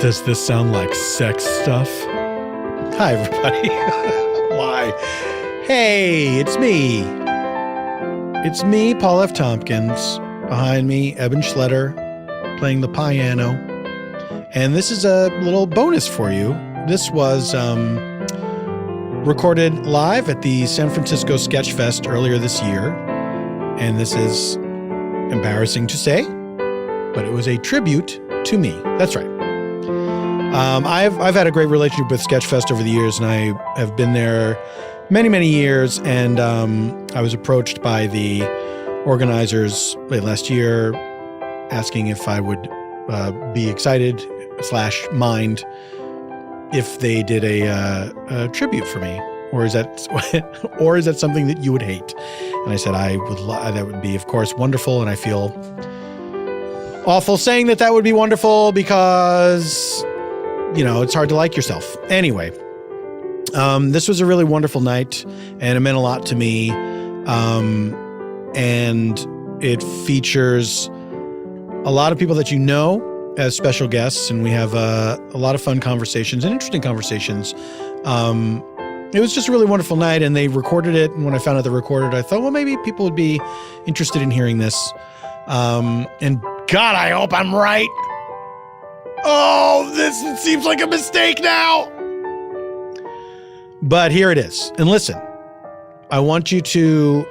Does this sound like sex stuff? Hi, everybody. Why? Hey, it's me. It's me, Paul F. Tompkins. Behind me, Eban Schletter, playing the piano. And this is a little bonus for you. This was recorded live at the San Francisco Sketchfest earlier this year. And this is embarrassing to say, but it was a tribute to me. That's right. I've had a great relationship with Sketchfest over the years, and I have been there many, many years. And I was approached by the organizers late last year asking if I would be excited / mind if they did a tribute for me, or is that something that you would hate? And I said I would. That would be, of course, wonderful, and I feel awful saying that would be wonderful because, you know, it's hard to like yourself. Anyway, this was a really wonderful night, and it meant a lot to me. And it features a lot of people that you know as special guests, and we have a lot of fun conversations and interesting conversations. It was just a really wonderful night, and they recorded it. And when I found out they recorded it, I thought, well, maybe people would be interested in hearing this. And God, I hope I'm right. Oh, this seems like a mistake now. But here it is. And listen, I want you to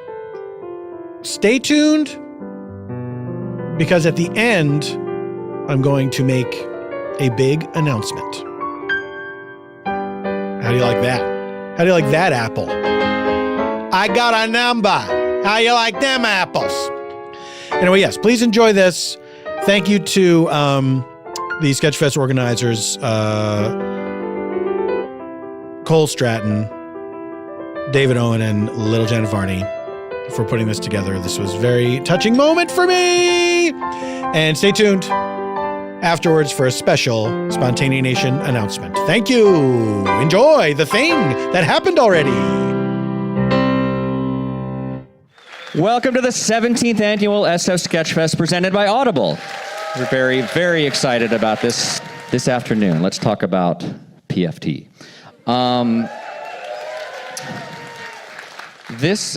stay tuned, because at the end, I'm going to make a big announcement. How do you like that? How do you like that, Apple? I got a number. How you like them apples? Anyway, yes, please enjoy this. Thank you to the Sketchfest organizers, Cole Stratton, David Owen, and Little Janet Varney for putting this together. This was a very touching moment for me. And stay tuned afterwards for a special SPONTANEANATION announcement. Thank you. Enjoy the thing that happened already. Welcome to the 17th Annual SF Sketchfest presented by Audible. We're very, very excited about this afternoon. Let's talk about PFT. This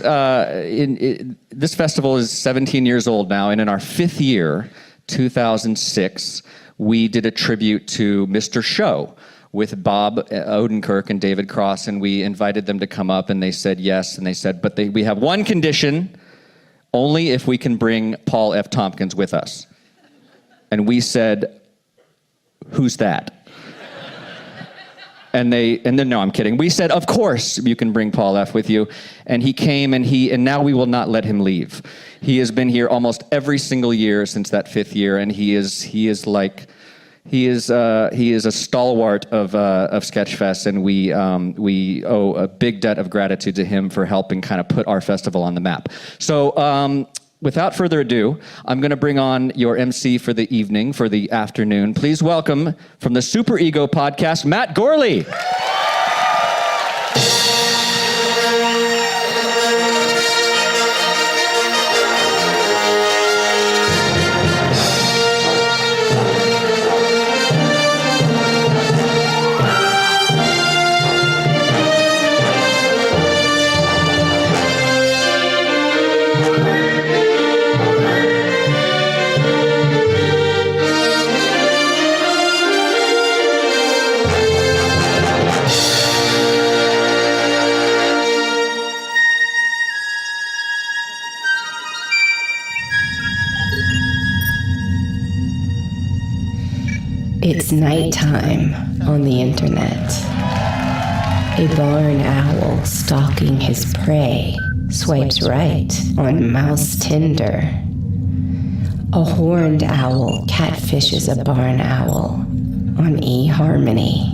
festival is 17 years old now, and in our 5th year, 2006, we did a tribute to Mr. Show with Bob Odenkirk and David Cross, and we invited them to come up, and they said yes, and they said, but we have one condition, only if we can bring Paul F. Tompkins with us. And we said, who's that? And then, no, I'm kidding. We said, of course you can bring Paul F. with you. And he came, and now we will not let him leave. He has been here almost every single year since that 5th year, and he is a stalwart of Sketchfest, and we owe a big debt of gratitude to him for helping kind of put our festival on the map. So, without further ado, I'm going to bring on your MC for the evening, for the afternoon. Please welcome, from the Super Ego Podcast, Matt Gorley. It's nighttime on the internet. A barn owl stalking his prey swipes right on Mouse Tinder. A horned owl catfishes a barn owl on eHarmony.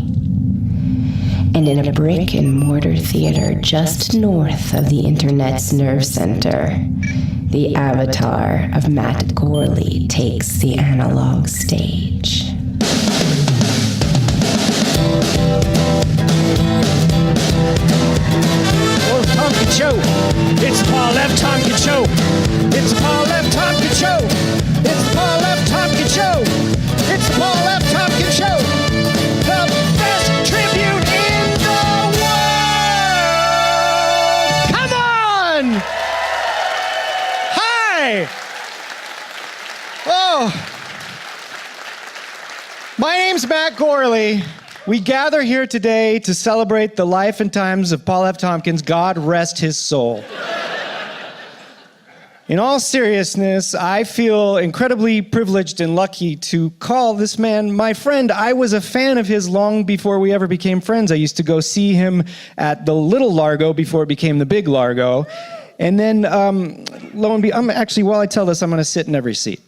And in a brick and mortar theater just north of the internet's nerve center, the avatar of Matt Gorley takes the analog stage. Tompkins Show. It's Paul F. Tompkins Show. It's Paul F. Tompkins Show. It's Paul F. Tompkins Show. It's Paul F. Tompkins Show. Hi. Oh. My name's Matt Gorley. We gather here today to celebrate the life and times of Paul F. Tompkins. God rest his soul. In all seriousness, I feel incredibly privileged and lucky to call this man my friend. I was a fan of his long before we ever became friends. I used to go see him at the Little Largo before it became the Big Largo. And then, lo and behold, while I tell this, I'm going to sit in every seat.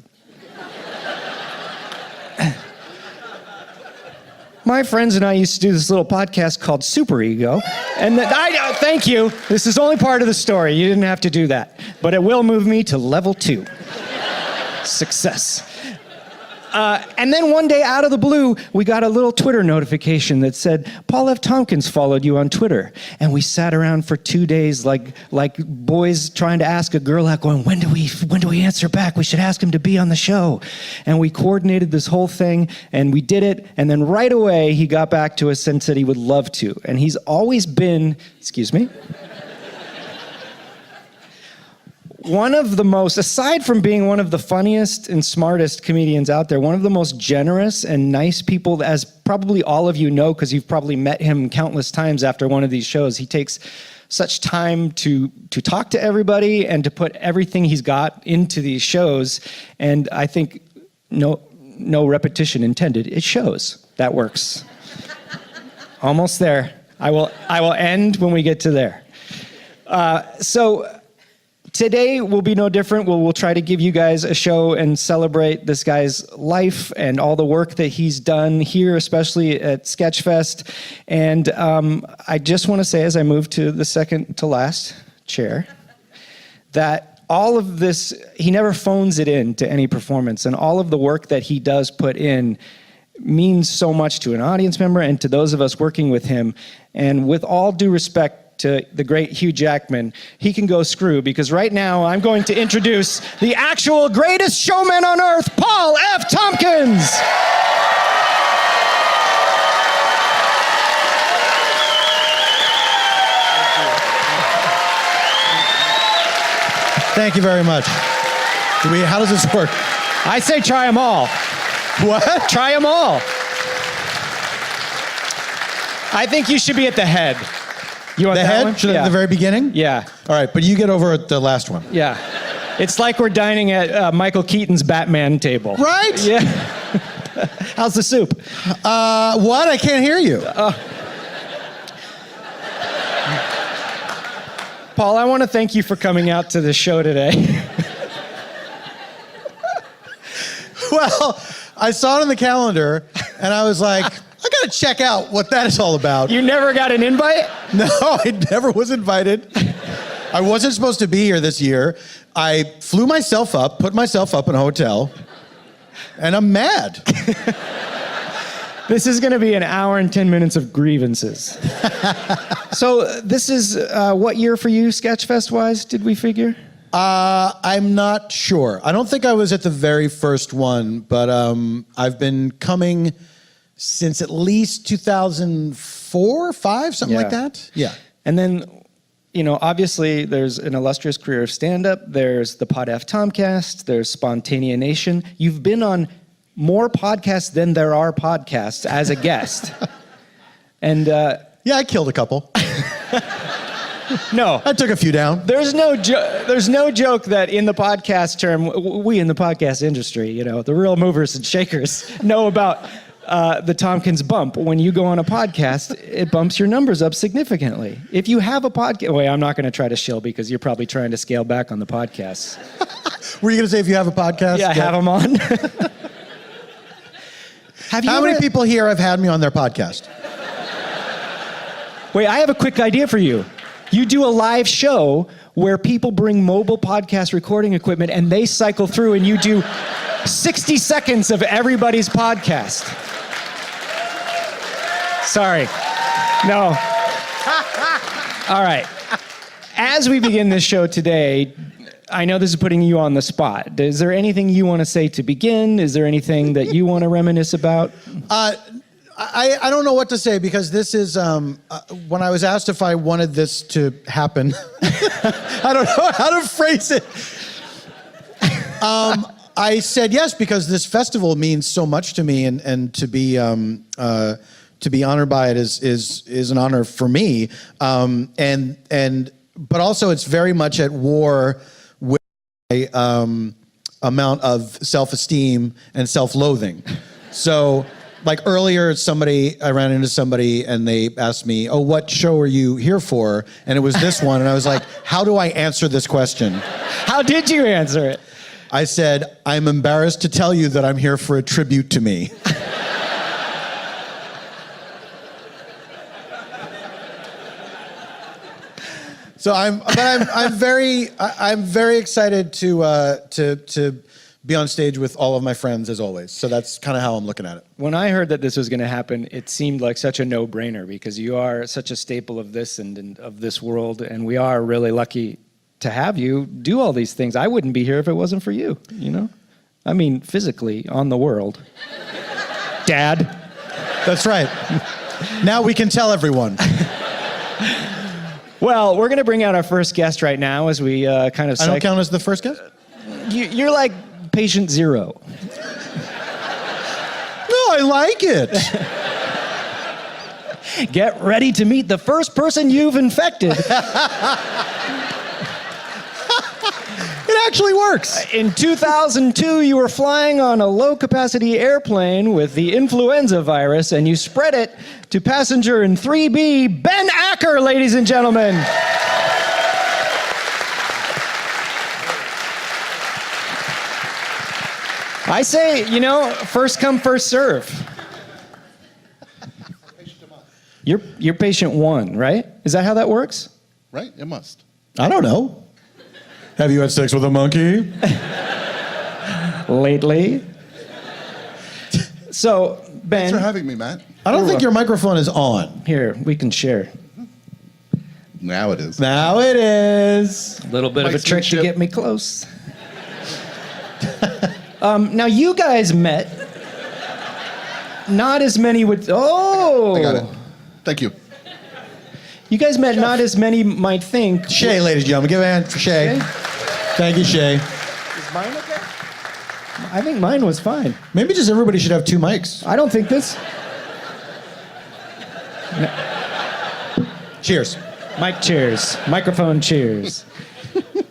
My friends and I used to do this little podcast called Super Ego. And thank you. This is only part of the story. You didn't have to do that. But it will move me to level 2. Success. And then one day, out of the blue, we got a little Twitter notification that said, Paul F. Tompkins followed you on Twitter. And we sat around for 2 days like boys trying to ask a girl out, going, when do we answer back? We should ask him to be on the show. And we coordinated this whole thing, and we did it. And then right away, he got back to us and said he would love to. And he's always been, excuse me? One of the most, aside from being one of the funniest and smartest comedians out there, one of the most generous and nice people, as probably all of you know, because you've probably met him countless times after one of these shows. He takes such time to talk to everybody and to put everything he's got into these shows. And I think, no repetition intended, it shows. That works. Almost there. I will end when we get to there. Today will be no different. We'll try to give you guys a show and celebrate this guy's life and all the work that he's done here, especially at Sketchfest. And I just want to say, as I move to the second to last chair, that all of this, he never phones it in to any performance. And all of the work that he does put in means so much to an audience member and to those of us working with him. And with all due respect to the great Hugh Jackman, he can go screw, because right now I'm going to introduce the actual greatest showman on earth, Paul F. Tompkins. Thank you very much. How does this work? I say try them all. What? Try them all. I think you should be at the head. You want the that head? one? Should I at the very beginning? Yeah. All right, but you get over at the last one. Yeah. It's like we're dining at Michael Keaton's Batman table. Right? Yeah. How's the soup? What? I can't hear you. Paul, I want to thank you for coming out to the show today. Well, I saw it on the calendar, and I was like, I gotta check out what that is all about. You never got an invite? No, I never was invited. I wasn't supposed to be here this year. I flew myself up, put myself up in a hotel, and I'm mad. This is going to be an hour and 10 minutes of grievances. So this is what year for you, Sketchfest-wise, did we figure? I'm not sure. I don't think I was at the very first one, but I've been coming since at least 2004, 5, something like that. Yeah. And then, obviously there's an illustrious career of stand-up. There's the Pod F Tomcast. There's Spontaneanation. You've been on more podcasts than there are podcasts as a guest. And yeah, I killed a couple. No. I took a few down. There's no joke that in the podcast term, we in the podcast industry, the real movers and shakers know about the Tompkins bump. When you go on a podcast, it bumps your numbers up significantly. If you have a podcast, wait, I'm not going to try to shill because you're probably trying to scale back on the podcasts. Were you going to say if you have a podcast? Yeah, have them on. How many people here have had me on their podcast? Wait, I have a quick idea for you. You do a live show where people bring mobile podcast recording equipment and they cycle through and you do 60 seconds of everybody's podcast. Sorry. No. All right. As we begin this show today, I know this is putting you on the spot. Is there anything you want to say to begin? Is there anything that you want to reminisce about? I don't know what to say because this is, when I was asked if I wanted this to happen, I don't know how to phrase it. I said yes because this festival means so much to me, and to be honored by it is an honor for me. But also it's very much at war with my amount of self-esteem and self-loathing. So, like earlier, I ran into somebody and they asked me, "Oh, what show are you here for?" And it was this one, and I was like, "How do I answer this question?" How did you answer it? I said, "I'm embarrassed to tell you that I'm here for a tribute to me." So I'm very excited to be on stage with all of my friends as always. So that's kind of how I'm looking at it. When I heard that this was going to happen, it seemed like such a no-brainer because you are such a staple of this and of this world, and we are really lucky to have you do all these things. I wouldn't be here if it wasn't for you, you know? I mean, physically, on the world. Dad. That's right. Now we can tell everyone. Well, we're going to bring out our first guest right now as we kind of... I don't count as the first guest? You're like patient zero. No, I like it. Get ready to meet the first person you've infected. It actually works. In 2002, you were flying on a low-capacity airplane with the influenza virus, and you spread it to passenger in 3B, Ben Acker, ladies and gentlemen. I say, first come, first serve. You're patient one, right? Is that how that works? Right? It must. I don't know. Have you had sex with a monkey? Lately. So, Ben. Thanks for having me, Matt. I don't think your microphone is on. Here, we can share. Now it is. Now it is. A little bit of a Mike's trick to leadership. get me close. Now, you guys met. Not as many would. Oh! I got it. Thank you. You guys met not as many might think. Shay, ladies and gentlemen. Give a hand for Shay. Shay? Thank you, Shay. Is mine okay? I think mine was fine. Maybe just everybody should have two mics. I don't think this. Cheers. Mic cheers. Microphone cheers.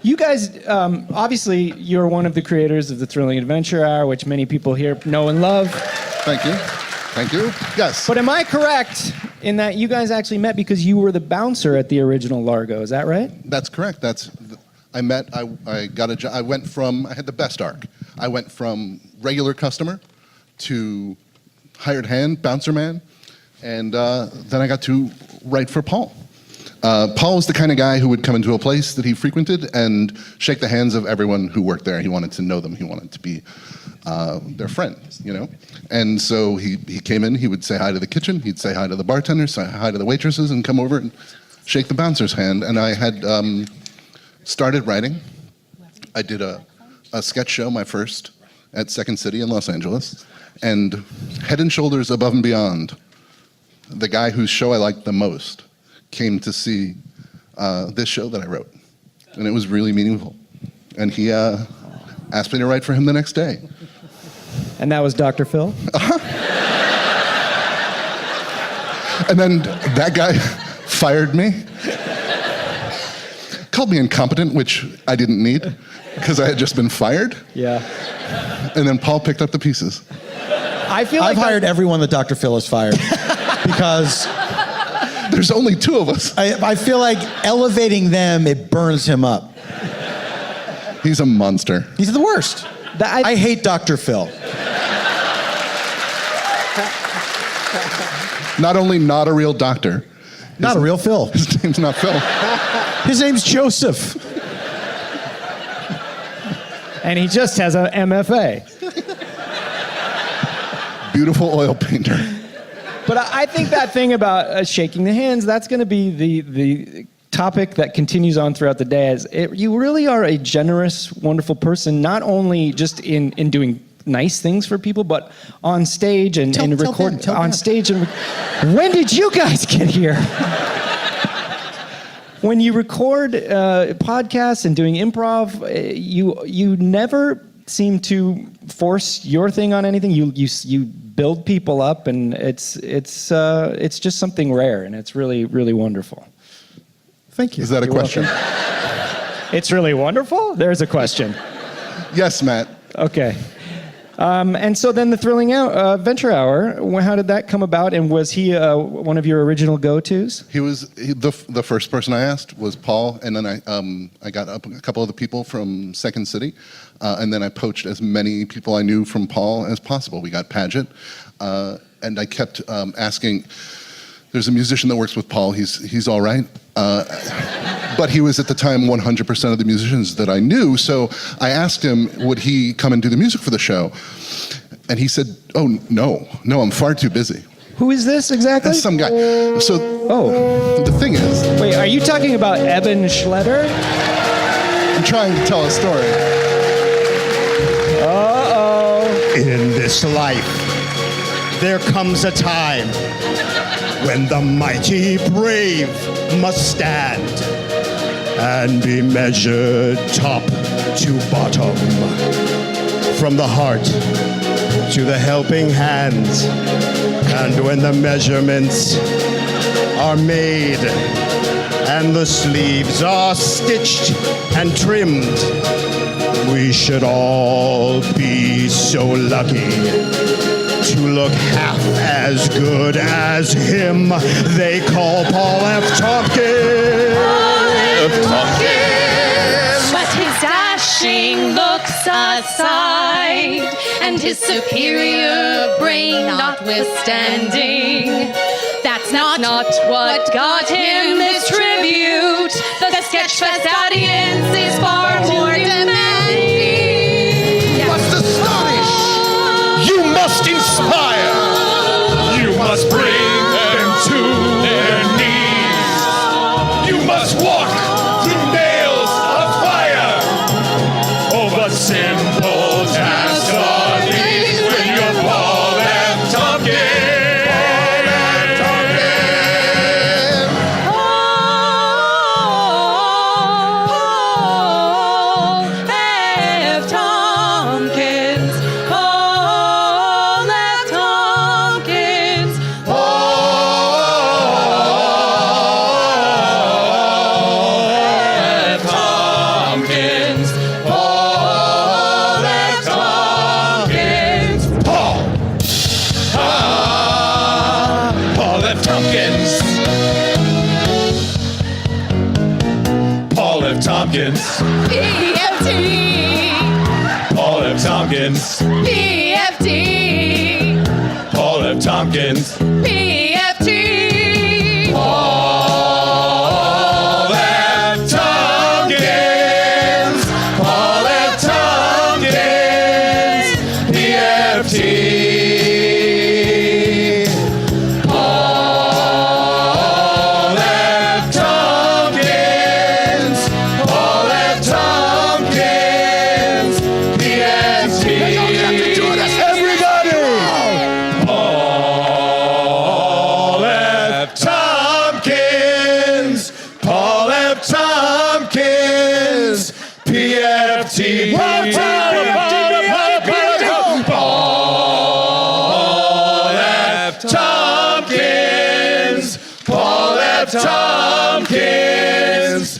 You guys, obviously, you're one of the creators of the Thrilling Adventure Hour, which many people here know and love. Thank you. Thank you. Yes. But am I correct in that you guys actually met because you were the bouncer at the original Largo? Is that right? That's correct. I got a job. I had the best arc. I went from regular customer to hired hand, bouncer man, and then I got to write for Paul. Paul was the kind of guy who would come into a place that he frequented and shake the hands of everyone who worked there. He wanted to know them. He wanted to be their friend, And so he came in, he would say hi to the kitchen, he'd say hi to the bartender, say hi to the waitresses, and come over and shake the bouncer's hand. And I had started writing. I did a sketch show, my first, at Second City in Los Angeles. And head and shoulders above and beyond, the guy whose show I liked the most came to see this show that I wrote. And it was really meaningful. And he asked me to write for him the next day. And that was Dr. Phil? And then that guy fired me. Called me incompetent, which I didn't need, because I had just been fired. Yeah. And then Paul picked up the pieces. I feel like I've hired everyone that Dr. Phil has fired because There's only two of us. I feel like elevating them, it burns him up. He's a monster. He's the worst. I hate Dr. Phil. Not only not a real doctor. Not a real Phil. His name's not Phil. His name's Joseph. And he just has an MFA. Beautiful oil painter. But I think that thing about shaking the hands, that's going to be the topic that continues on throughout the day. You really are a generous, wonderful person, not only just in doing nice things for people, but on stage and record on stage. And when did you guys get here? When you record podcasts and doing improv, you never seem to force your thing on anything. You build people up, and it's just something rare, and it's really, really wonderful. Thank you. Is that a question? It's really wonderful? There's a question. Yes, Matt. Okay. And so then the Thrilling Venture Hour, how did that come about? And was he one of your original go-tos? He was the first person I asked was Paul, and then I got a couple other people from Second City, and then I poached as many people I knew from Paul as possible. We got Paget, and I kept asking. There's a musician that works with Paul. He's all right. But he was at the time 100% of the musicians that I knew. So I asked him, would he come and do the music for the show? And he said, oh, no, I'm far too busy. Who is this exactly? That's some guy. So the thing is... Wait, are you talking about Eban Schletter? I'm trying to tell a story. Uh-oh. In this life, there comes a time when the mighty brave must stand and be measured top to bottom, from the heart to the helping hands. And when the measurements are made and the sleeves are stitched and trimmed, we should all be so lucky to look half as good as him. They call Paul F. Tompkins. But his dashing looks aside, and his superior brain notwithstanding, that's not what got him this tribute. The Sketchfest audience is far more demanding. You must astonish. You must inspire. You must bring them to their knees. You must walk through nails of fire over simple tasks on these with your Paul F. Tompkins. Paul F. Tompkins. Paul F. Tompkins. Paul F. Tompkins. Paul. Paul F. Tompkins. Paul F. Tompkins. PFT. Paul F. Tompkins. PFT. Paul F. Tompkins. PFT. Paul F. Tompkins. Paul F. Tompkins. PFT. Paul F. Tompkins. Paul F. Tompkins. PFT. Everybody! Paul F. Tompkins. Paul F. Tompkins. PFT. Paul F. Tompkins. Paul F. Tompkins.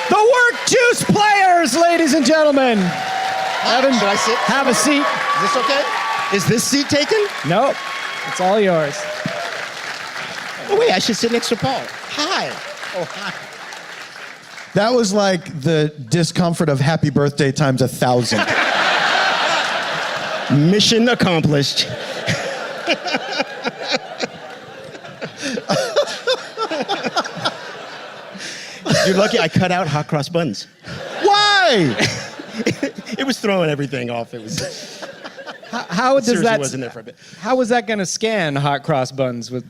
The Work Juice Players, ladies and gentlemen. Evan, Should I sit? have a seat. Is this okay? Is this seat taken? Nope, it's all yours. Oh, wait, I should sit next to Paul. Hi. Oh, hi. That was like the discomfort of happy birthday times 1,000. Mission accomplished. You're lucky I cut out hot cross buns. Why? It was throwing everything off. It was. How does Seriously that? wasn't there for a bit. How was that going to scan hot cross buns with?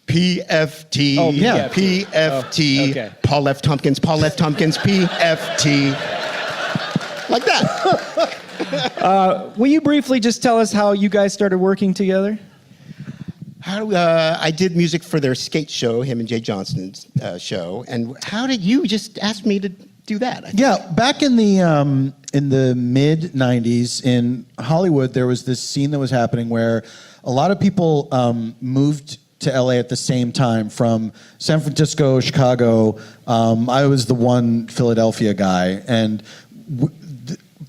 PFT. Oh, yeah. PFT. Oh, okay. Paul F. Tompkins. Paul F. Tompkins. PFT. Like that. Will you briefly just tell us how you guys started working together? I did music for their skate show, him and Jay Johnston's show. And how did you just ask me to do that? Yeah, back in the mid '90s in Hollywood, there was this scene that was happening where a lot of people moved to LA at the same time from San Francisco, Chicago. I was the one Philadelphia guy, and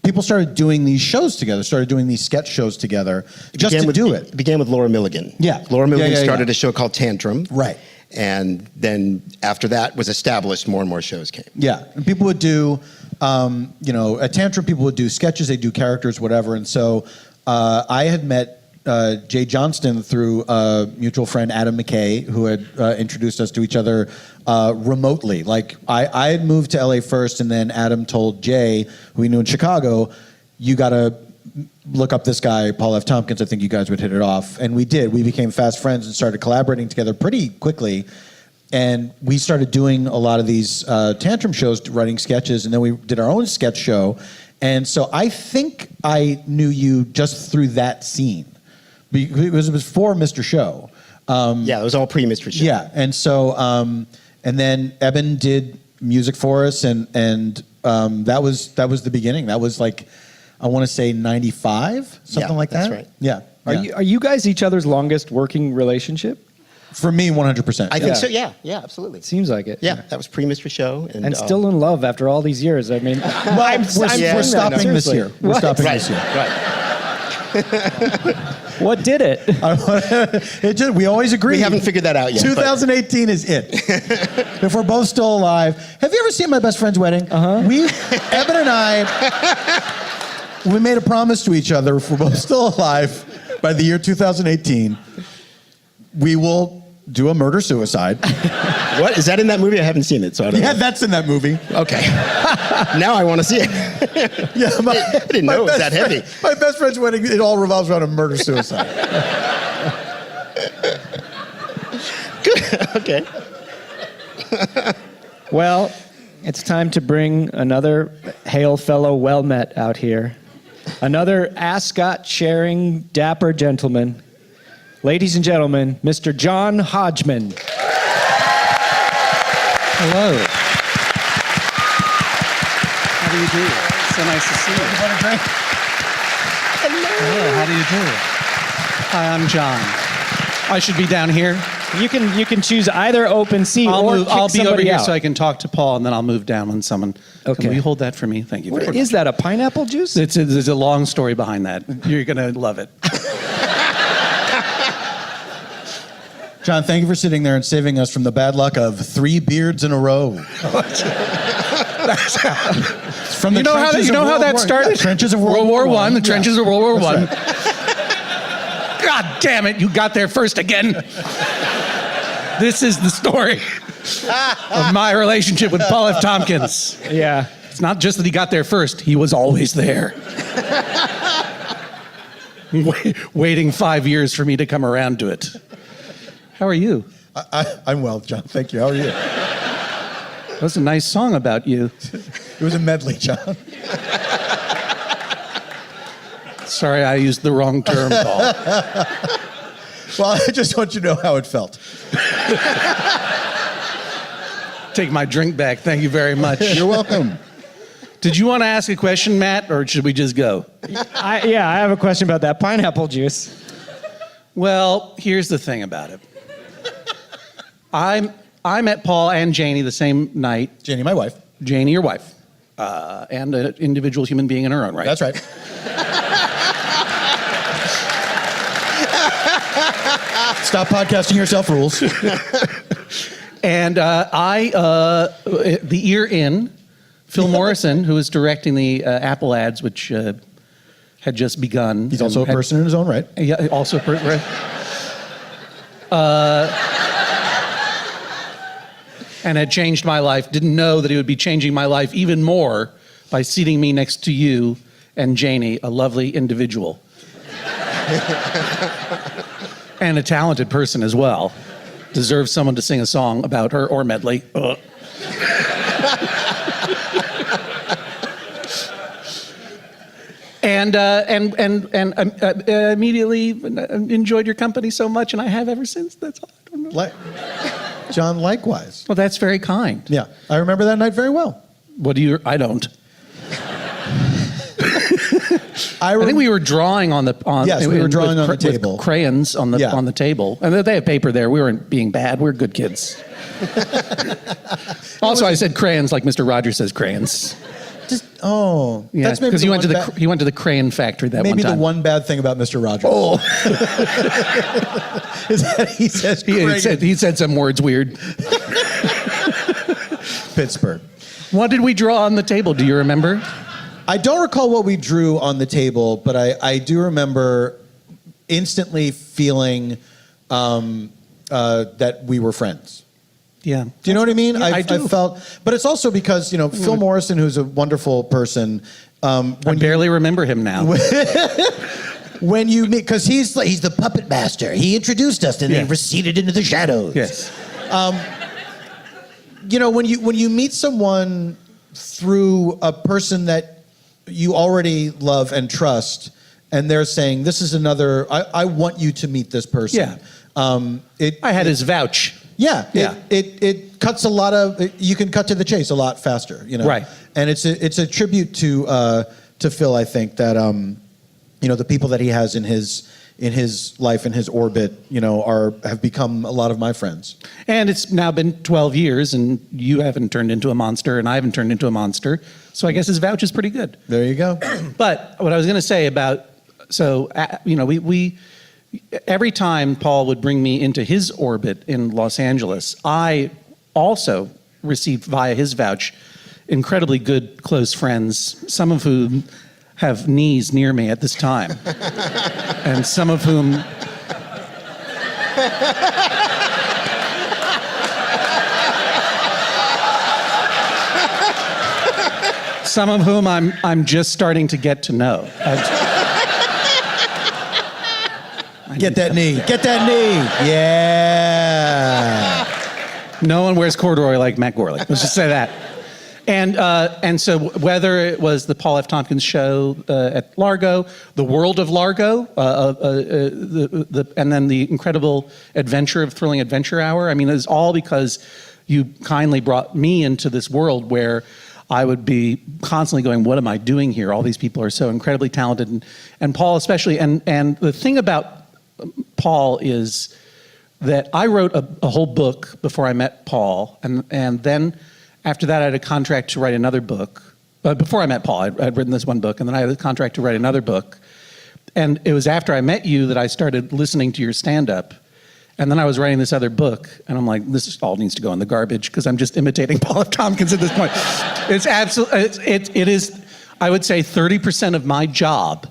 people started doing these shows together, started doing these sketch shows together just to do it. It began with Laura Milligan. Yeah. Laura Milligan Yeah. started a show called Tantrum. Right. And then after that was established, more and more shows came. Yeah, and people would do, at Tantrum, people would do sketches, they'd do characters, whatever. And so I had met Jay Johnston through a mutual friend, Adam McKay, who had introduced us to each other remotely. Like, I had moved to LA first, and then Adam told Jay, who he knew in Chicago, you got to look up this guy, Paul F. Tompkins. I think you guys would hit it off. And we did. We became fast friends and started collaborating together pretty quickly. And we started doing a lot of these Tantrum shows, writing sketches, and then we did our own sketch show. And so I think I knew you just through that scene. Because it was for Mr. Show. Yeah, it was all pre-Mr. Show. Yeah, and so, and then Eban did music for us, and that was the beginning. That was like, I want to say 95, something like that. That's right. Yeah. Are you guys each other's longest working relationship? For me, 100%. I think so, yeah, absolutely. Seems like it. Yeah, that was pre-Mr. Show. And still in love after all these years. I mean, Well, we're stopping this year. We're stopping this year. Right. What did it? We always agree. We haven't figured that out yet. 2018 is it. If we're both still alive. Have you ever seen My Best Friend's Wedding? Eban and I, we made a promise to each other, if we're both still alive, by the year 2018, we will do a murder-suicide. What? Is that in that movie? I haven't seen it, so I don't know. Yeah, that's in that movie. Okay. Now I want to see it. Yeah, I didn't know it was that heavy. My Best Friend's Wedding, it all revolves around a murder-suicide. Good. Okay. Well, it's time to bring another hail fellow well-met out here. Another ascot-sharing dapper gentleman. Ladies and gentlemen, Mr. John Hodgman. Hello. How do you do? So nice to see you. Hello, how do you do? Hi, I'm John. I should be down here. You can choose either open seat or kick I'll be over somebody here out. so I can talk to Paul, and then I'll move down when someone... Okay. Will you hold that for me? Thank you very much. Is that a pineapple juice? There's a long story behind that. You're going to love it. John, thank you for sitting there and saving us from the bad luck of 3 beards in a row. From the You know how that started? Trenches of World War I. The Yeah. trenches of World War I. That's right. God damn it, you got there first again. This is the story of my relationship with Paul F. Tompkins. Yeah. It's not just that he got there first, he was always there. Waiting 5 years for me to come around to it. How are you? I'm well, John. Thank you. How are you? That was a nice song about you. It was a medley, John. Sorry, I used the wrong term, Paul. Well, I just want you to know how it felt. Take my drink back. Thank you very much. You're welcome. Did you want to ask a question, Matt, or should we just go? I have a question about that pineapple juice. Well, here's the thing about it. I met Paul and Janie the same night. Janie, my wife. Janie, your wife, and an individual human being in her own right. That's right. Stop podcasting yourself rules. And the year in, Phil Morrison, who was directing the Apple ads, which had just begun. He's also a person in his own right. Yeah, also a person. Right. And had changed my life. Didn't know that he would be changing my life even more by seating me next to you and Janie, a lovely individual. And a talented person as well. Deserves someone to sing a song about her or medley. And immediately enjoyed your company so much, and I have ever since. That's all. I don't know. John, likewise. Well, that's very kind. Yeah, I remember that night very well. What do you? I don't. I think we were drawing on the Yes, we were drawing on the table. With crayons on the table, and they have paper there. We weren't being bad. We're good kids. Also, I said crayons like Mr. Rogers says crayons. Yeah, that's maybe because he went to the crayon factory that one time. Maybe the one bad thing about Mr. Rogers. Oh, is that he says he said some words weird. Pittsburgh. What did we draw on the table? Do you remember? I don't recall what we drew on the table, but I do remember instantly feeling that we were friends. Yeah. Do you know what I mean? Yeah, I do. I felt, but it's also because, Phil Morrison, who's a wonderful person. I barely remember him now. When you meet, because he's the puppet master. He introduced us and then receded into the shadows. Yes. When you meet someone through a person that you already love and trust, and they're saying, this is another, I want you to meet this person. Yeah. I had his vouch. Yeah. It cuts a lot of, you can cut to the chase a lot faster, Right. And it's a tribute to Phil, I think, that, the people that he has in his life, in his orbit, have become a lot of my friends. And it's now been 12 years, and you haven't turned into a monster, and I haven't turned into a monster. So I guess his vouch is pretty good. There you go. But what I was going to say about, we every time Paul would bring me into his orbit in Los Angeles, I also received via his vouch incredibly good close friends, some of whom have knees near me at this time, and some of whom I'm just starting to get to know. Get that knee. Get that knee. Yeah. No one wears corduroy like Matt Gorley. Let's just say that. And so whether it was the Paul F. Tompkins show at Largo, the World of Largo, and then the incredible adventure of Thrilling Adventure Hour, it's all because you kindly brought me into this world where I would be constantly going, what am I doing here? All these people are so incredibly talented, and Paul especially. And the thing about Paul is that I wrote a whole book before I met Paul, and then after that I had a contract to write another book. Before I met Paul, I'd written this one book, and then I had a contract to write another book. And it was after I met you that I started listening to your stand-up. And then I was writing this other book, and I'm like, this all needs to go in the garbage because I'm just imitating Paul F. Tompkins at this point. It's absolutely, it is, I would say 30% of my job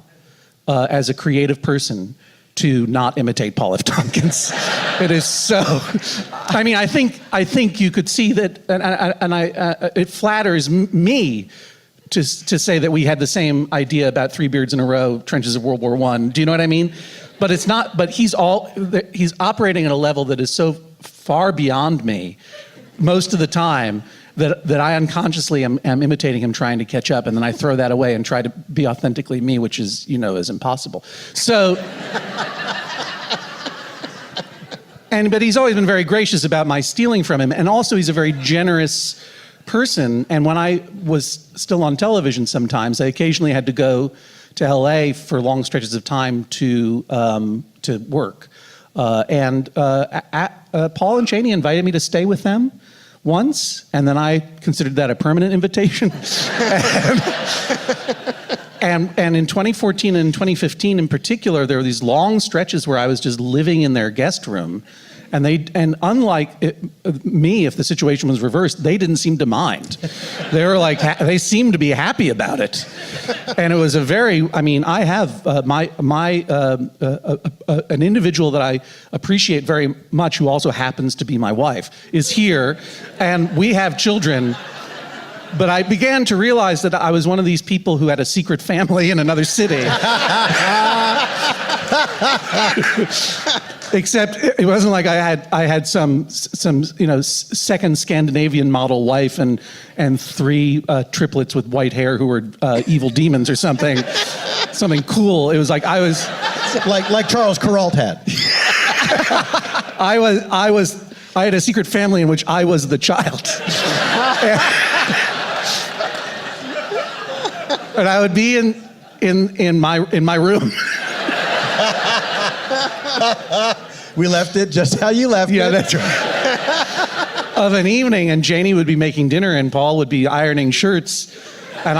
as a creative person to not imitate Paul F. Tompkins. It is so. I think you could see that, and it flatters me to say that we had the same idea about Three Beards in a Row, Trenches of World War I. Do you know what I mean? But it's not. But he's operating at a level that is so far beyond me, most of the time, that I unconsciously am imitating him, trying to catch up, and then I throw that away and try to be authentically me, which is impossible. So, but he's always been very gracious about my stealing from him, and also he's a very generous person. And when I was still on television, sometimes I occasionally had to go to LA for long stretches of time to work, and Paul and Cheney invited me to stay with them once, and then I considered that a permanent invitation. and in 2014 and 2015 in particular, there were these long stretches where I was just living in their guest room, and unlike me, if the situation was reversed, they didn't seem to mind. They were like, they seemed to be happy about it, and it was a very. I have an individual that I appreciate very much, who also happens to be my wife, is here, and we have children. But I began to realize that I was one of these people who had a secret family in another city. Except it wasn't like I had some second Scandinavian model wife and three triplets with white hair who were evil demons or something. something cool. It was like I was like Charles Kuralt had. I had a secret family in which I was the child. And I would be in my room. We left it just how you left Yeah, it. that's right. Of an evening, and Janie would be making dinner, and Paul would be ironing shirts, and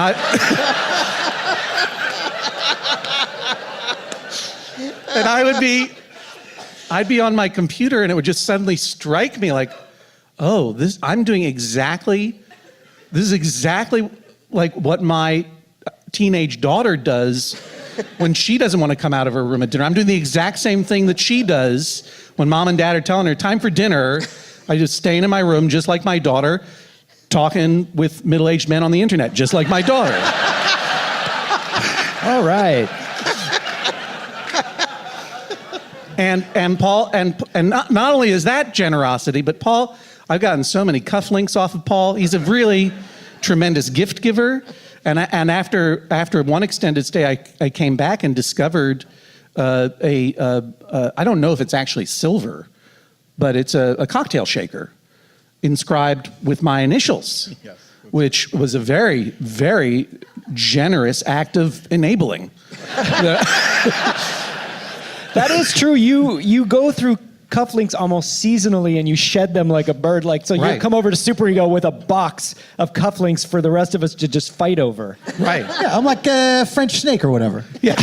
I'd be on my computer, and it would just suddenly strike me like, oh, this is exactly like what my teenage daughter does when she doesn't want to come out of her room at dinner. I'm doing the exact same thing that she does when mom and dad are telling her time for dinner. I just staying in my room just like my daughter, talking with middle-aged men on the internet just like my daughter. All right. And Paul, and not only is that generosity, but Paul, I've gotten so many cufflinks off of Paul. He's a really tremendous gift giver. And after one extended stay, I came back and discovered I don't know if it's actually silver, but it's a cocktail shaker inscribed with my initials, yes, which was a very, very generous act of enabling. That is true. You go through cufflinks almost seasonally, and you shed them like a bird. Like so, Right. you come over to Super Ego with a box of cufflinks for the rest of us to just fight over. Right. Yeah, I'm like a French snake or whatever. Yeah.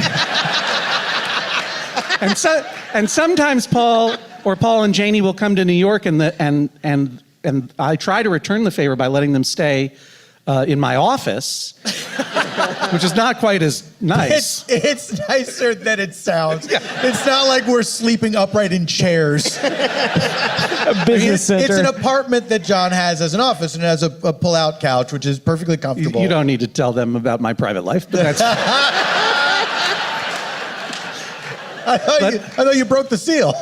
And sometimes Paul and Janie will come to New York, and I try to return the favor by letting them stay in my office, which is not quite as nice. It's nicer than it sounds. It's not like we're sleeping upright in chairs. A business center. It's an apartment that John has as an office, and it has a pull-out couch, which is perfectly comfortable. You don't need to tell them about my private life, but that's... I thought you broke the seal.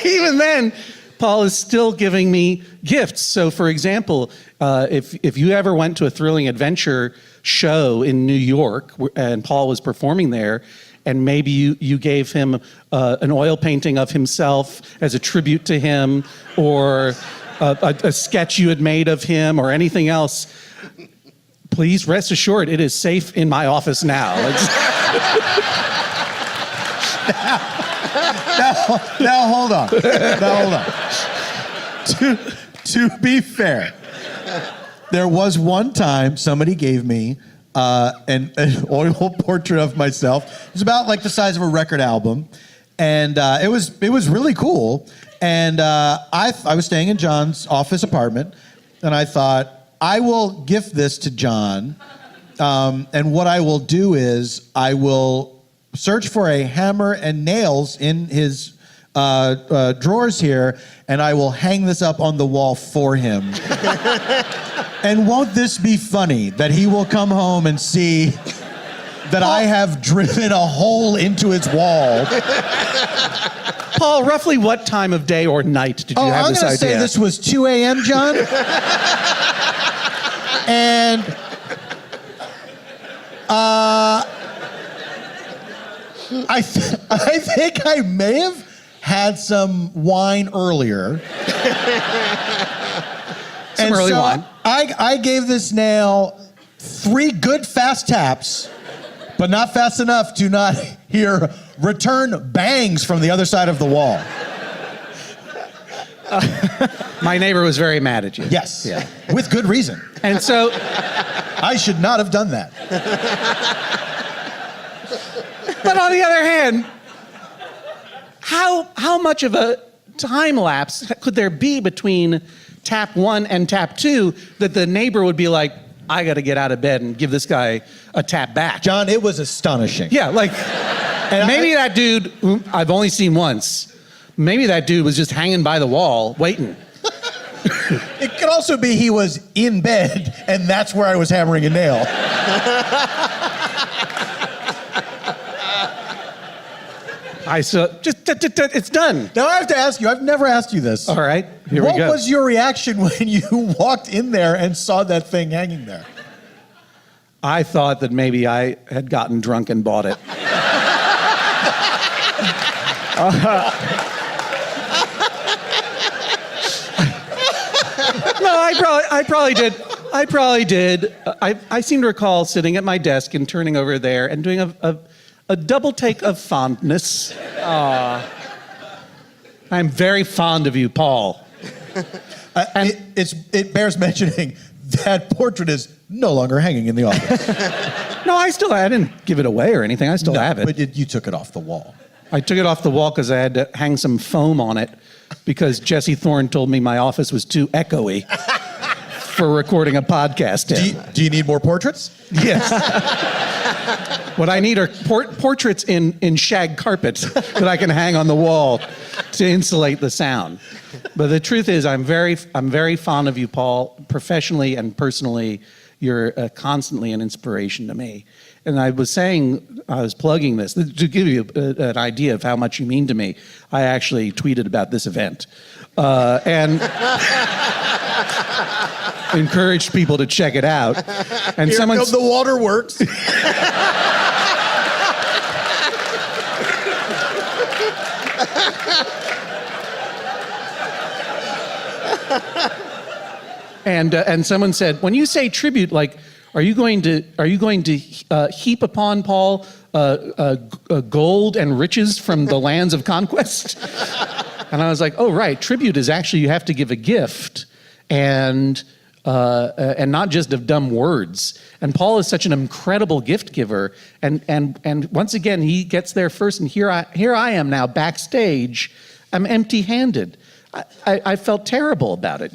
Even then, Paul is still giving me gifts. So, for example, if you ever went to a thrilling adventure show in New York and Paul was performing there, and maybe you gave him an oil painting of himself as a tribute to him, or a sketch you had made of him, or anything else, please rest assured it is safe in my office now. Now hold on. To be fair, there was one time somebody gave me an oil portrait of myself. It was about like the size of a record album, and it was really cool. And I was staying in John's office apartment, and I thought, I will gift this to John, and what I will do is I will search for a hammer and nails in his drawers here, and I will hang this up on the wall for him. And won't this be funny that he will come home and see that I have driven a hole into his wall? Paul, roughly what time of day or night did you have this idea? I'm going to say this was 2 a.m., John. And I think I may have had some wine earlier. Some early wine. I gave this nail 3 good fast taps, but not fast enough to not hear return bangs from the other side of the wall. My neighbor was very mad at you. Yes, yeah. With good reason. And so I should not have done that. But on the other hand, how much of a time lapse could there be between tap 1 and tap 2 that the neighbor would be like, I got to get out of bed and give this guy a tap back? John, it was astonishing. Yeah, like, and maybe that dude, who I've only seen once, maybe that dude was just hanging by the wall waiting. It could also be he was in bed, and that's where I was hammering a nail. It's done. Now I have to ask you, I've never asked you this. All right, here we go. What was your reaction when you walked in there and saw that thing hanging there? I thought that maybe I had gotten drunk and bought it. No, I probably did. I seem to recall sitting at my desk and turning over there and doing a double take of fondness. I'm very fond of you, Paul. It bears mentioning that portrait is no longer hanging in the office. No, I didn't give it away or anything. I still have it. But you took it off the wall. I took it off the wall because I had to hang some foam on it because Jesse Thorne told me my office was too echoey for recording a podcast in. Do you need more portraits? Yes. What I need are portraits in shag carpet that I can hang on the wall to insulate the sound. But the truth is, I'm very fond of you, Paul, professionally and personally. You're constantly an inspiration to me. And I was plugging this to give you an idea of how much you mean to me. I actually tweeted about this event and encouraged people to check it out. And Here comes the waterworks. And someone said, when you say tribute, like, are you going to heap upon Paul gold and riches from the lands of conquest? And I was like, oh right, tribute is actually you have to give a gift, and not just of dumb words. And Paul is such an incredible gift giver, and once again he gets there first, and here I am now backstage, I'm empty-handed. I felt terrible about it.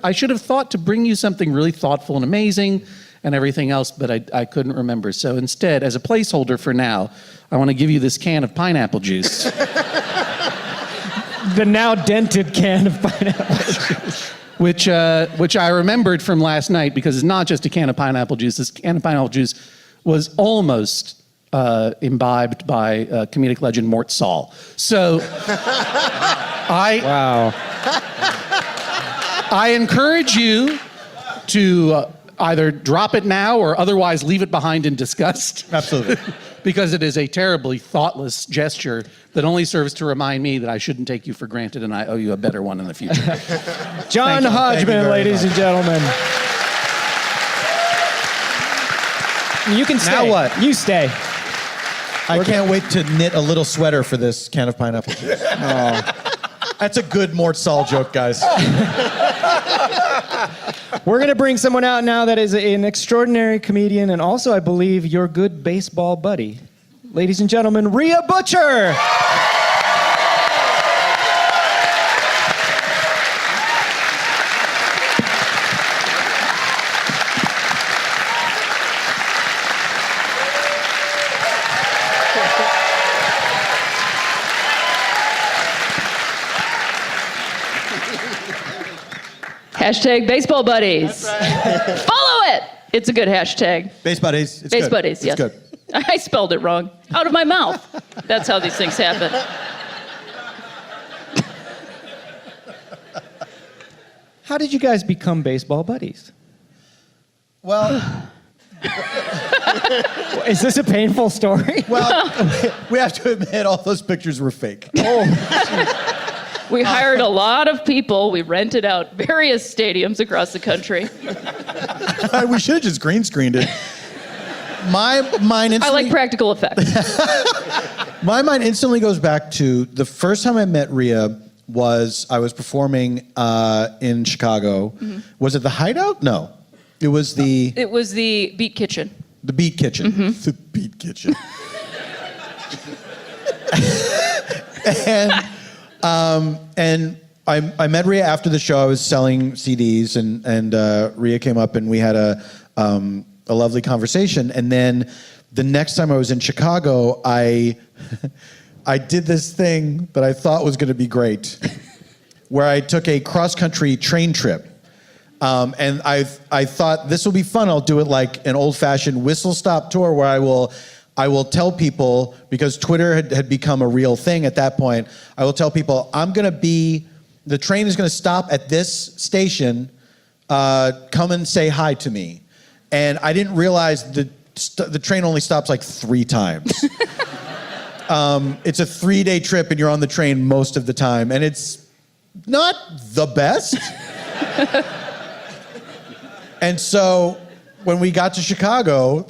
I should have thought to bring you something really thoughtful and amazing and everything else, but I couldn't remember. So instead, as a placeholder for now, I want to give you this can of pineapple juice. The now dented can of pineapple juice. Which I remembered from last night because it's not just a can of pineapple juice. This can of pineapple juice was almost imbibed by comedic legend Mort Saul. So I encourage you to either drop it now or otherwise leave it behind in disgust. Absolutely. Because it is a terribly thoughtless gesture that only serves to remind me that I shouldn't take you for granted and I owe you a better one in the future. John Hodgman, ladies and gentlemen. You can stay. Now what? You stay. I can't wait to knit a little sweater for this can of pineapple juice. That's a good Mort Saul joke, guys. We're going to bring someone out now that is an extraordinary comedian and also, I believe, your good baseball buddy. Ladies and gentlemen, Rhea Butcher! Hashtag baseball buddies. Follow it. It's a good hashtag. Base buddies. It's Base good. buddies, yes. It's good. I spelled it wrong. Out of my mouth. That's how these things happen. How did you guys become baseball buddies? Well, Is this a painful story? well, we have to admit all those pictures were fake. We hired a lot of people. We rented out various stadiums across the country. We should have just green screened it. My mind instantly, I like practical effects. My mind instantly goes back to the first time I met Rhea was I was performing in Chicago. Mm-hmm. Was it the Hideout? No. It was the Beat Kitchen. The Beat Kitchen. Mm-hmm. The Beat Kitchen. and I met Rhea after the show. I was selling CDs, and Rhea came up, and we had a lovely conversation. And then the next time I was in Chicago, I did this thing that I thought was going to be great, where I took a cross-country train trip. And I thought this will be fun. I'll do it like an old-fashioned whistle-stop tour where I will tell people, because Twitter had become a real thing at that point, I will tell people, the train is going to stop at this station, come and say hi to me. And I didn't realize the train only stops like 3 times. It's a 3-day trip and you're on the train most of the time. And it's not the best. And so when we got to Chicago,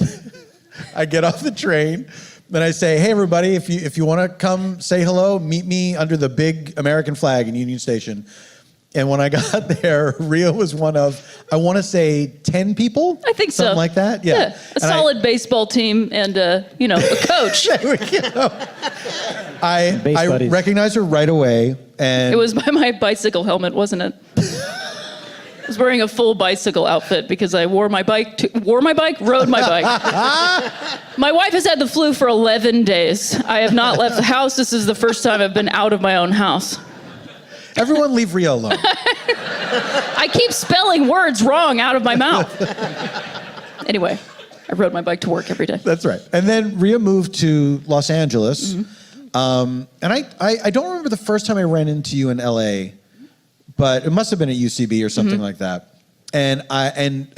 I get off the train, then I say, hey, everybody, if you want to come say hello, meet me under the big American flag in Union Station. And when I got there, Rhea was one of, I want to say 10 people? I think so. Something like that? Yeah. A solid baseball team and, a coach. There we go. I recognized her right away. And It was by my bicycle helmet, wasn't it? I was wearing a full bicycle outfit because I rode my bike. My wife has had the flu for 11 days. I have not left the house. This is the first time I've been out of my own house. Everyone leave Rhea alone. I keep spelling words wrong out of my mouth. Anyway, I rode my bike to work every day. That's right. And then Rhea moved to Los Angeles. And I don't remember the first time I ran into you in LA, but it must have been at UCB or something like that. And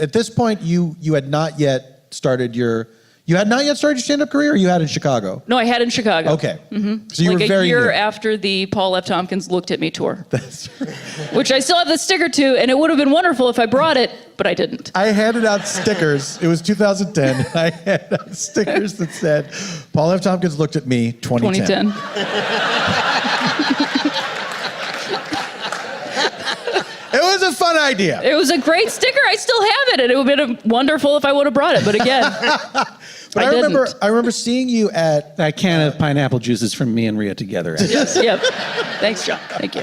at this point, you had not yet started your stand-up career, or you had in Chicago? No, I had in Chicago. Okay. So you were very Like a year new. after the Paul F. Tompkins Looked at Me tour. That's right. Which I still have the sticker to, and it would have been wonderful if I brought it, but I didn't. I handed out stickers. It was 2010. I handed out stickers that said, Paul F. Tompkins Looked at Me, 2010. 2010. It was a fun idea. It was a great sticker. I still have it, and it would have been wonderful if I would have brought it. But again, But I remember seeing you at... That can of pineapple juice is from me and Rhea together. Yes, yep. Thanks, John. Thank you.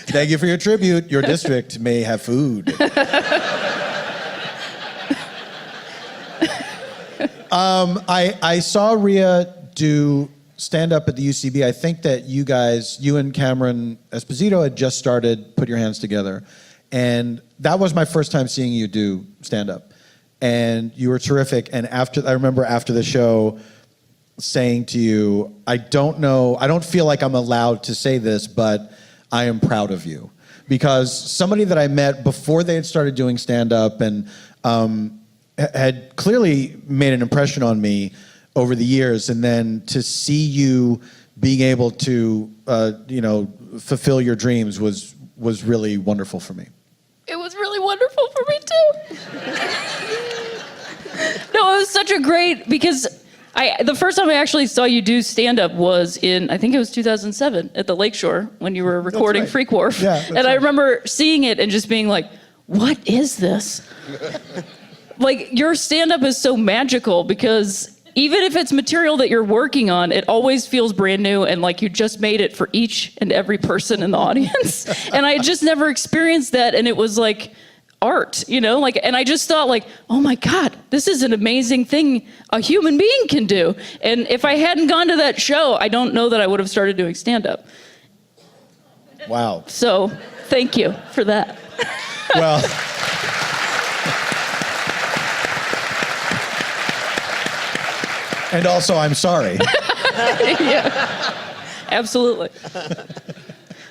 Thank you for your tribute. Your district may have food. I saw Rhea do stand-up at the UCB. I think that you and Cameron Esposito had just started Put Your Hands Together. And that was my first time seeing you do stand-up. And you were terrific. And I remember after the show saying to you, I don't feel like I'm allowed to say this, but I am proud of you. Because somebody that I met before they had started doing stand-up and had clearly made an impression on me over the years, and then to see you being able to, fulfill your dreams was really wonderful for me. It was really wonderful for me, too. No, it was such a great, because the first time I actually saw you do stand-up was I think it was 2007 at the Lakeshore when you were recording right. Freak Wharf. Yeah, and I remember seeing it and just being like, what is this? Like, your stand-up is so magical because even if it's material that you're working on, it always feels brand new and like you just made it for each and every person in the audience. And I just never experienced that, and it was like art, and I just thought like, oh my God, this is an amazing thing a human being can do. And if I hadn't gone to that show, I don't know that I would have started doing stand-up. Wow. So thank you for that. Well... And also, I'm sorry. Yeah, absolutely.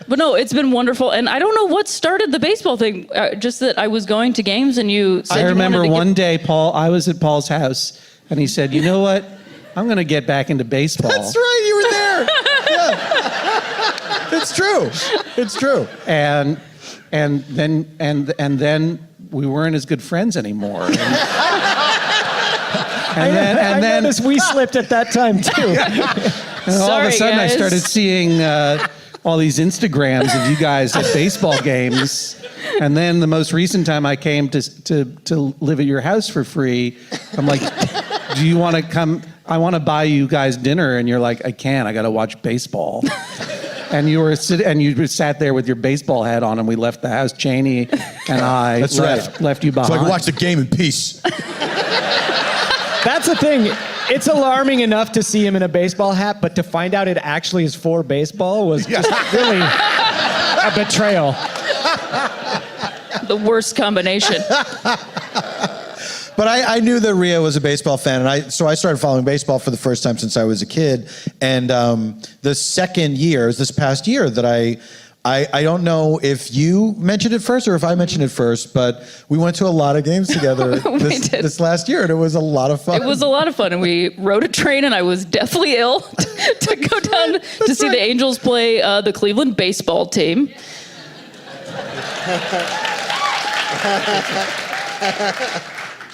But no, it's been wonderful. And I don't know what started the baseball thing, just that I was going to games and you said I remember you one day, I was at Paul's house, and he said, you know what? I'm going to get back into baseball. That's right, you were there. Yeah. It's true. It's true. And then we weren't as good friends anymore. I noticed we slipped at that time too. And all of a sudden, guys. I started seeing all these Instagrams of you guys at baseball games. And then the most recent time I came to live at your house for free, I'm like, do you want to come? I want to buy you guys dinner. And you're like, I can't. I got to watch baseball. And you sat there with your baseball hat on, and we left the house. Cheney and I left you behind. So I can watch the game in peace. That's the thing. It's alarming enough to see him in a baseball hat, but to find out it actually is for baseball was just really a betrayal. The worst combination. But I knew that Rhea was a baseball fan, and so I started following baseball for the first time since I was a kid. And the second year, this past year, that I I don't know if you mentioned it first or if I mentioned it first, but we went to a lot of games together this last year, and it was a lot of fun. It was a lot of fun, and we rode a train, and I was deathly ill to go down to see the Angels play the Cleveland baseball team.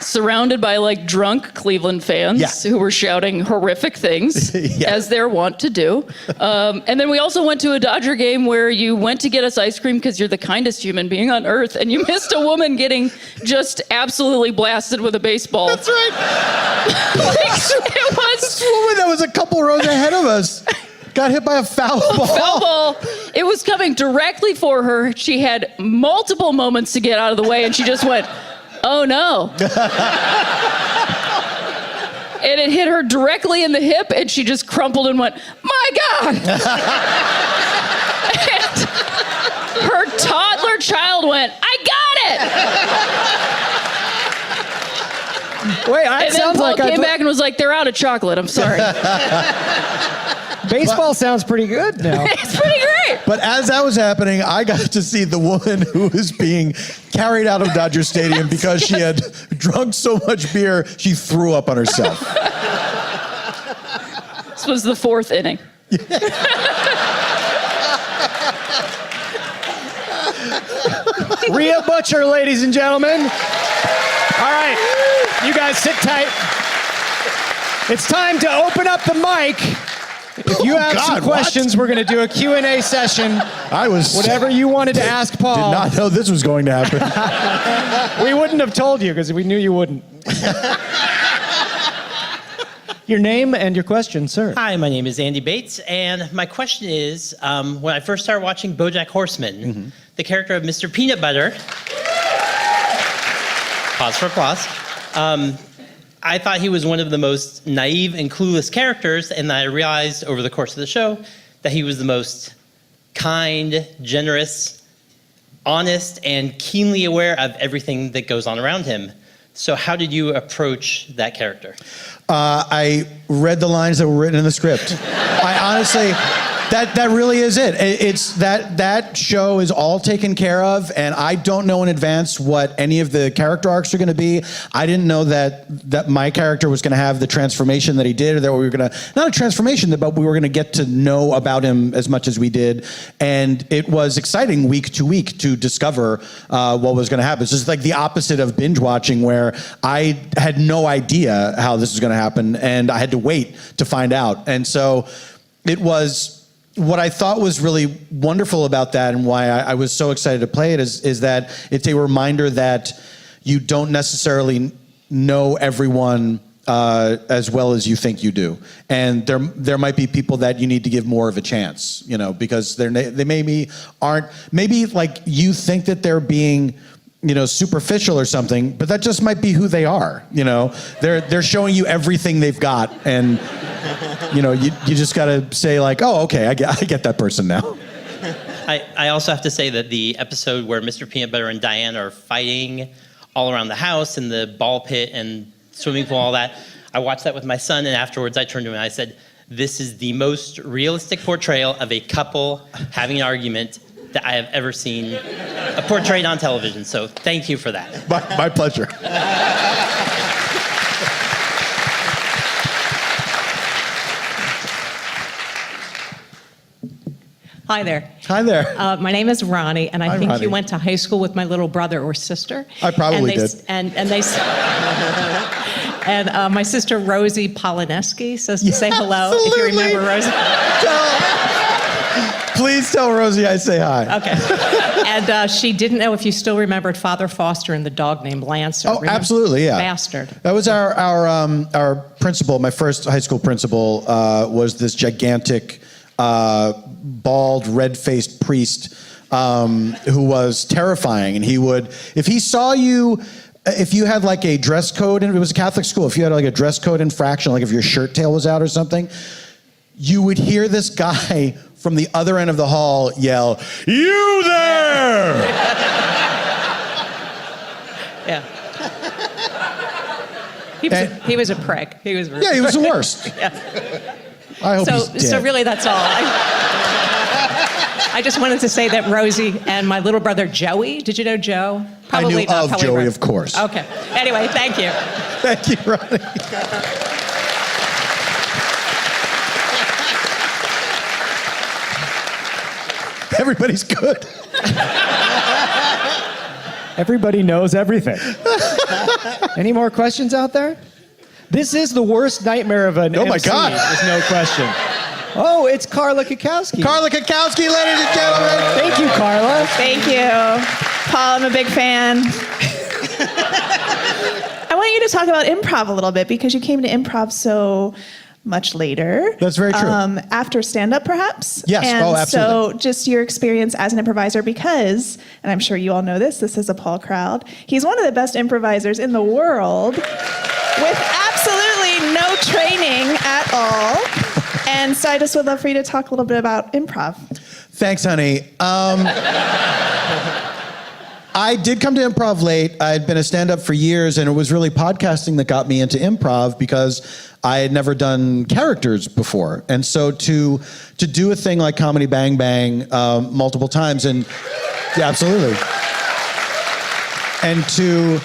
Surrounded by like drunk Cleveland fans who were shouting horrific things as they're wont to do. And then we also went to a Dodger game where you went to get us ice cream because you're the kindest human being on earth, and you missed a woman getting just absolutely blasted with a baseball. That's right. It was this woman that was a couple rows ahead of us got hit by a foul ball. Foul ball. It was coming directly for her. She had multiple moments to get out of the way, and she just went, "Oh no." And it hit her directly in the hip, and she just crumpled and went, "My God." And her toddler child went, "I got it." Wait, And then Paul came back and was like, "They're out of chocolate. I'm sorry." Baseball sounds pretty good now. It's pretty great. But as that was happening, I got to see the woman who was being carried out of Dodger Stadium because she had drunk so much beer, she threw up on herself. This was the fourth inning. Rhea Butcher, ladies and gentlemen. All right, you guys sit tight. It's time to open up the mic. If you have some questions, we're going to do a Q&A session. Whatever you wanted to ask Paul. Did not know this was going to happen. We wouldn't have told you because we knew you wouldn't. Your name and your question, sir. Hi, my name is Andy Bates, and my question is, when I first started watching BoJack Horseman, the character of Mr. Peanut Butter, pause for applause, I thought he was one of the most naive and clueless characters, and I realized over the course of the show that he was the most kind, generous, honest, and keenly aware of everything that goes on around him. So how did you approach that character? I read the lines that were written in the script. I honestly, that really is it. It's that show is all taken care of, and I don't know in advance what any of the character arcs are going to be. I didn't know that my character was going to have the transformation that he did, or that we were going to, not a transformation, but we were going to get to know about him as much as we did. And it was exciting week to week to discover what was going to happen. It's just like the opposite of binge watching, where I had no idea how this was going to happen, and I had to wait to find out. And so it was, what I thought was really wonderful about that, and why I was so excited to play it, is that it's a reminder that you don't necessarily know everyone as well as you think you do, and there might be people that you need to give more of a chance, because they maybe aren't, maybe like you think that they're being superficial or something, but that just might be who they are. They're showing you everything they've got, and you just got to say like, oh, okay, I get that person now. I also have to say that the episode where Mr. Peanut Butter and Diane are fighting all around the house and the ball pit and swimming pool, all that, I watched that with my son, and afterwards I turned to him and I said, "This is the most realistic portrayal of a couple having an argument that I have ever seen portrayed on television." So thank you for that. My pleasure. Hi there. Hi there. My name is Ronnie, and I think Ronnie. You went to high school with my little brother or sister. I probably did. And my sister Rosie Polineski says to say hello, absolutely. if you remember Rosie. Please tell Rosie I say hi. Okay. And she didn't know if you still remembered Father Foster and the dog named Lancer. Oh, Remember? absolutely, yeah. Bastard. That was our principal. My first high school principal was this gigantic, bald, red-faced priest who was terrifying. And he would, if he saw you, if you had like a dress code, and it was a Catholic school, if you had like a dress code infraction, like if your shirt tail was out or something, you would hear this guy from the other end of the hall yell, "You there!" Yeah. He was a prick. He was. Yeah, he was the worst. Yeah. I hope he's dead. So really, that's all. I just wanted to say that Rosie and my little brother Joey, did you know Joe? I knew not, of probably Joey, Rosie. of course. Okay. Anyway, thank you. Thank you, Ronnie. Everybody's good. Everybody knows everything. Any more questions out there? This is the worst nightmare of an Oh my MC, God. There's no question. Oh, it's Carla Kakowski. Carla Kakowski, ladies and gentlemen. Thank you, Carla. Thank you. Paul, I'm a big fan. I want you to talk about improv a little bit because you came to improv so much later. That's very true. After stand-up, perhaps? Yes, and absolutely. So just your experience as an improviser because, and I'm sure you all know this is a Paul crowd, he's one of the best improvisers in the world with absolutely no training at all. And so I just would love for you to talk a little bit about improv. Thanks, honey. I did come to improv late. I had been a stand-up for years, and it was really podcasting that got me into improv because I had never done characters before. And so to do a thing like Comedy Bang Bang multiple times, and yeah, absolutely. And to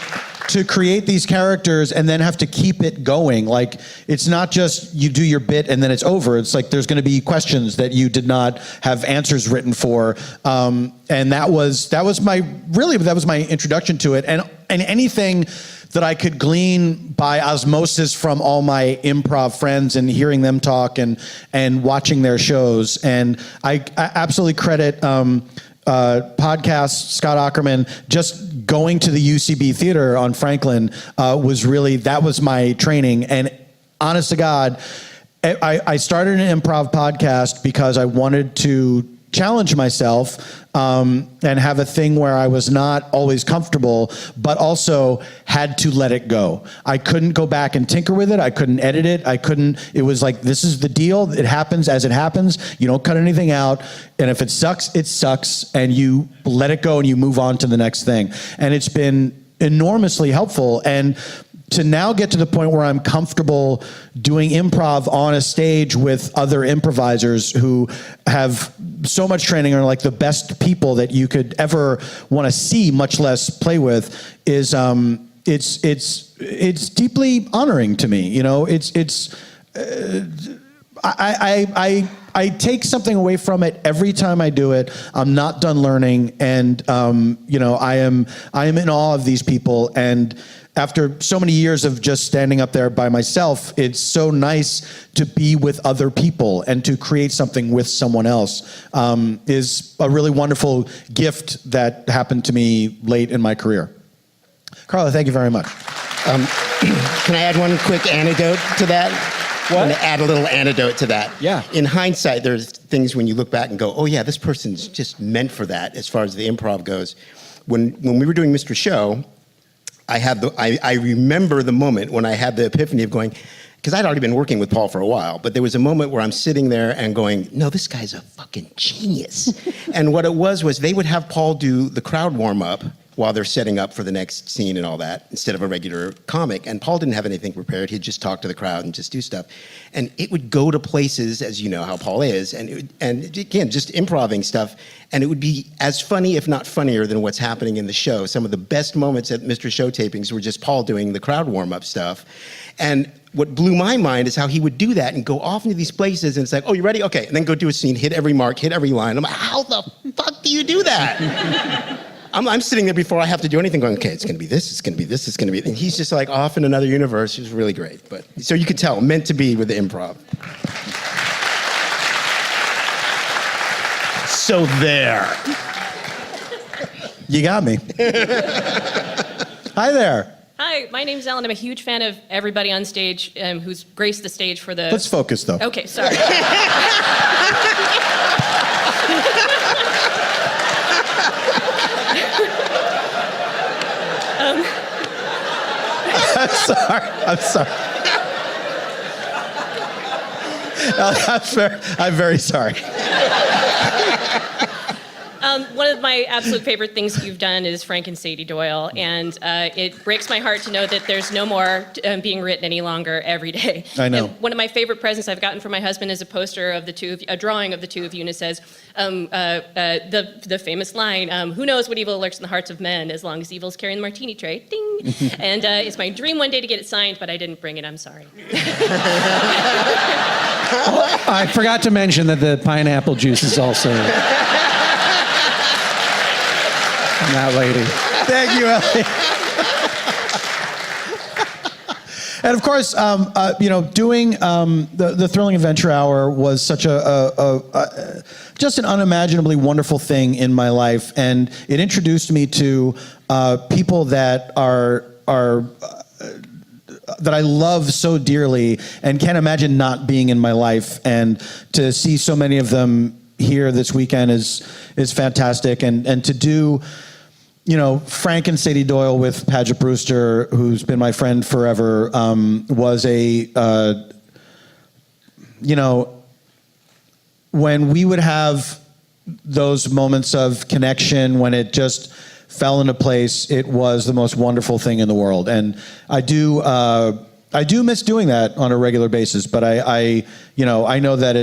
create these characters and then have to keep it going. Like, it's not just you do your bit and then it's over. It's like there's gonna be questions that you did not have answers written for. And that was my introduction to it. And anything that I could glean by osmosis from all my improv friends and hearing them talk and watching their shows. And I absolutely credit podcast, Scott Aukerman, just going to the UCB Theater on Franklin that was my training. And honest to God, I started an improv podcast because I wanted to challenge myself and have a thing where I was not always comfortable, but also had to let it go. I couldn't go back and tinker with it. I couldn't edit it. It was like, this is the deal. It happens as it happens. You don't cut anything out. And if it sucks, and you let it go and you move on to the next thing. And it's been enormously helpful. And to now get to the point where I'm comfortable doing improv on a stage with other improvisers who have so much training and are like the best people that you could ever want to see, much less play with, is it's deeply honoring to me. You know, I take something away from it every time I do it. I'm not done learning, and I am in awe of these people. And after so many years of just standing up there by myself, it's so nice to be with other people and to create something with someone else is a really wonderful gift that happened to me late in my career. Carla, thank you very much. Can I add one quick anecdote to that? What? I want to add a little anecdote to that. Yeah. In hindsight, there's things when you look back and go, oh yeah, this person's just meant for that as far as the improv goes. When we were doing Mr. Show, I remember the moment when I had the epiphany of going, because I'd already been working with Paul for a while, but there was a moment where I'm sitting there and going, no, this guy's a fucking genius. And what it was they would have Paul do the crowd warm up while they're setting up for the next scene and all that, instead of a regular comic. And Paul didn't have anything prepared. He'd just talk to the crowd and just do stuff. And it would go to places, as you know how Paul is, and again, just improvising stuff. And it would be as funny, if not funnier, than what's happening in the show. Some of the best moments at Mr. Show tapings were just Paul doing the crowd warm-up stuff. And what blew my mind is how he would do that and go off into these places, and it's like, oh, you ready? Okay, and then go do a scene, hit every mark, hit every line. I'm like, how the fuck do you do that? I'm sitting there before I have to do anything going, okay, it's gonna be this, it's gonna be this, it's gonna be, and he's just like off in another universe. It was really great. But so you could tell, meant to be with the improv. So there. You got me. Hi there. Hi, my name's Ellen. I'm a huge fan of everybody on stage who's graced the stage for the... Let's focus, though. Okay, sorry. I'm sorry. I'm very sorry. One of my absolute favorite things you've done is Frank and Sadie Doyle, and it breaks my heart to know that there's no more being written any longer every day. I know. And one of my favorite presents I've gotten from my husband is a poster of the two of you, a drawing of the two of you, and it says the famous line, "Who knows what evil lurks in the hearts of men as long as evil's carrying the martini tray." Ding. And it's my dream one day to get it signed, but I didn't bring it. I'm sorry. I forgot to mention that the pineapple juice is also that lady. Thank you, Ellie. And of course, doing the Thrilling Adventure Hour was such just an unimaginably wonderful thing in my life, and it introduced me to people that are that I love so dearly and can't imagine not being in my life. And to see so many of them here this weekend is fantastic. And to do, Frank and Sadie Doyle with Padgett Brewster, who's been my friend forever, was when we would have those moments of connection, when it just fell into place, it was the most wonderful thing in the world. And I do miss doing that on a regular basis, but I know that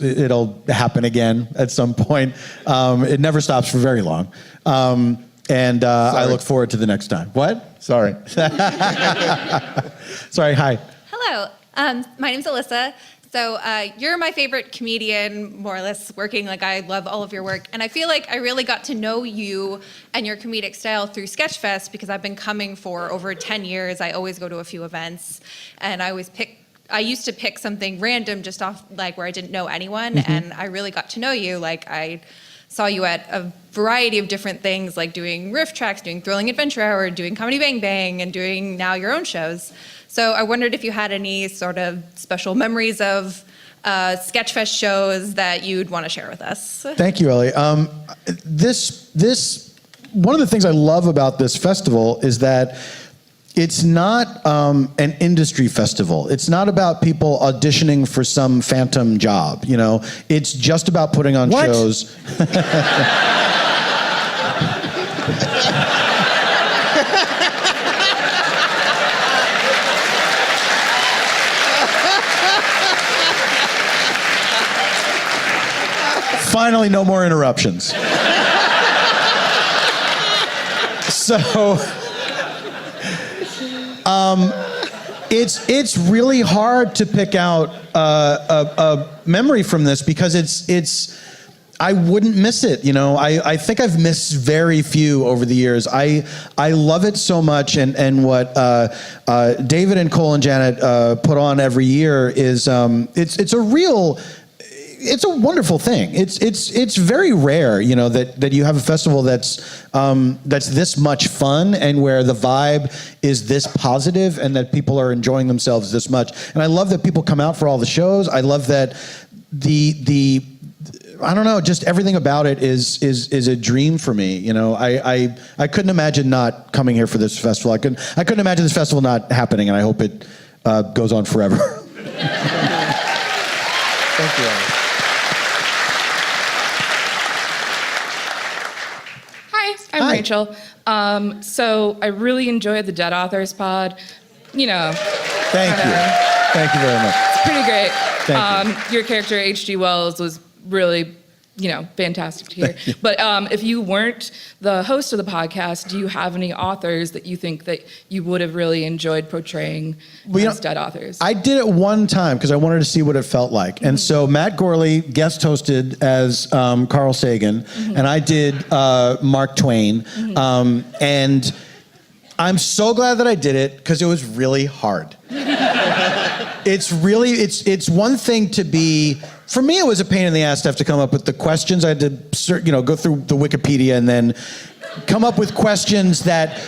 it'll happen again at some point. It never stops for very long. I look forward to the next time. What? Sorry. Sorry, hi. Hello, my name's Alyssa. So you're my favorite comedian, more or less, working. Like, I love all of your work. And I feel like I really got to know you and your comedic style through Sketchfest, because I've been coming for over 10 years. I always go to a few events, and I used to pick something random just off, like, where I didn't know anyone, and I really got to know you. Like, I saw you at a variety of different things, like doing riff tracks, doing Thrilling Adventure Hour, doing Comedy Bang Bang, and doing now your own shows. So I wondered if you had any sort of special memories of Sketchfest shows that you'd want to share with us. Thank you, Ellie. This one of the things I love about this festival is that it's not an industry festival. It's not about people auditioning for some phantom job. It's just about putting on shows. Finally, no more interruptions. So, it's really hard to pick out a memory from this, because I wouldn't miss it. I think I've missed very few over the years. I love it so much, and what David and Cole and Janet put on every year is it's a wonderful thing. It's very rare, that you have a festival that's this much fun, and where the vibe is this positive, and that people are enjoying themselves this much. And I love that people come out for all the shows. I love that I don't know, just everything about it is a dream for me. I couldn't imagine not coming here for this festival. I couldn't imagine this festival not happening, and I hope it goes on forever. Thank you. I'm Rachel. So I really enjoyed the Dead Authors Pod. Thank you. Thank you very much. It's pretty great. Thank you. Your character, H.G. Wells, was really, fantastic to hear. But if you weren't the host of the podcast, do you have any authors that you think that you would have really enjoyed portraying as dead authors? I did it one time because I wanted to see what it felt like. And so Matt Gorley guest hosted as Carl Sagan, and I did Mark Twain. And I'm so glad that I did it, because it was really hard. It's one thing to be, for me it was a pain in the ass to have to come up with the questions. I had to go through the Wikipedia and then come up with questions that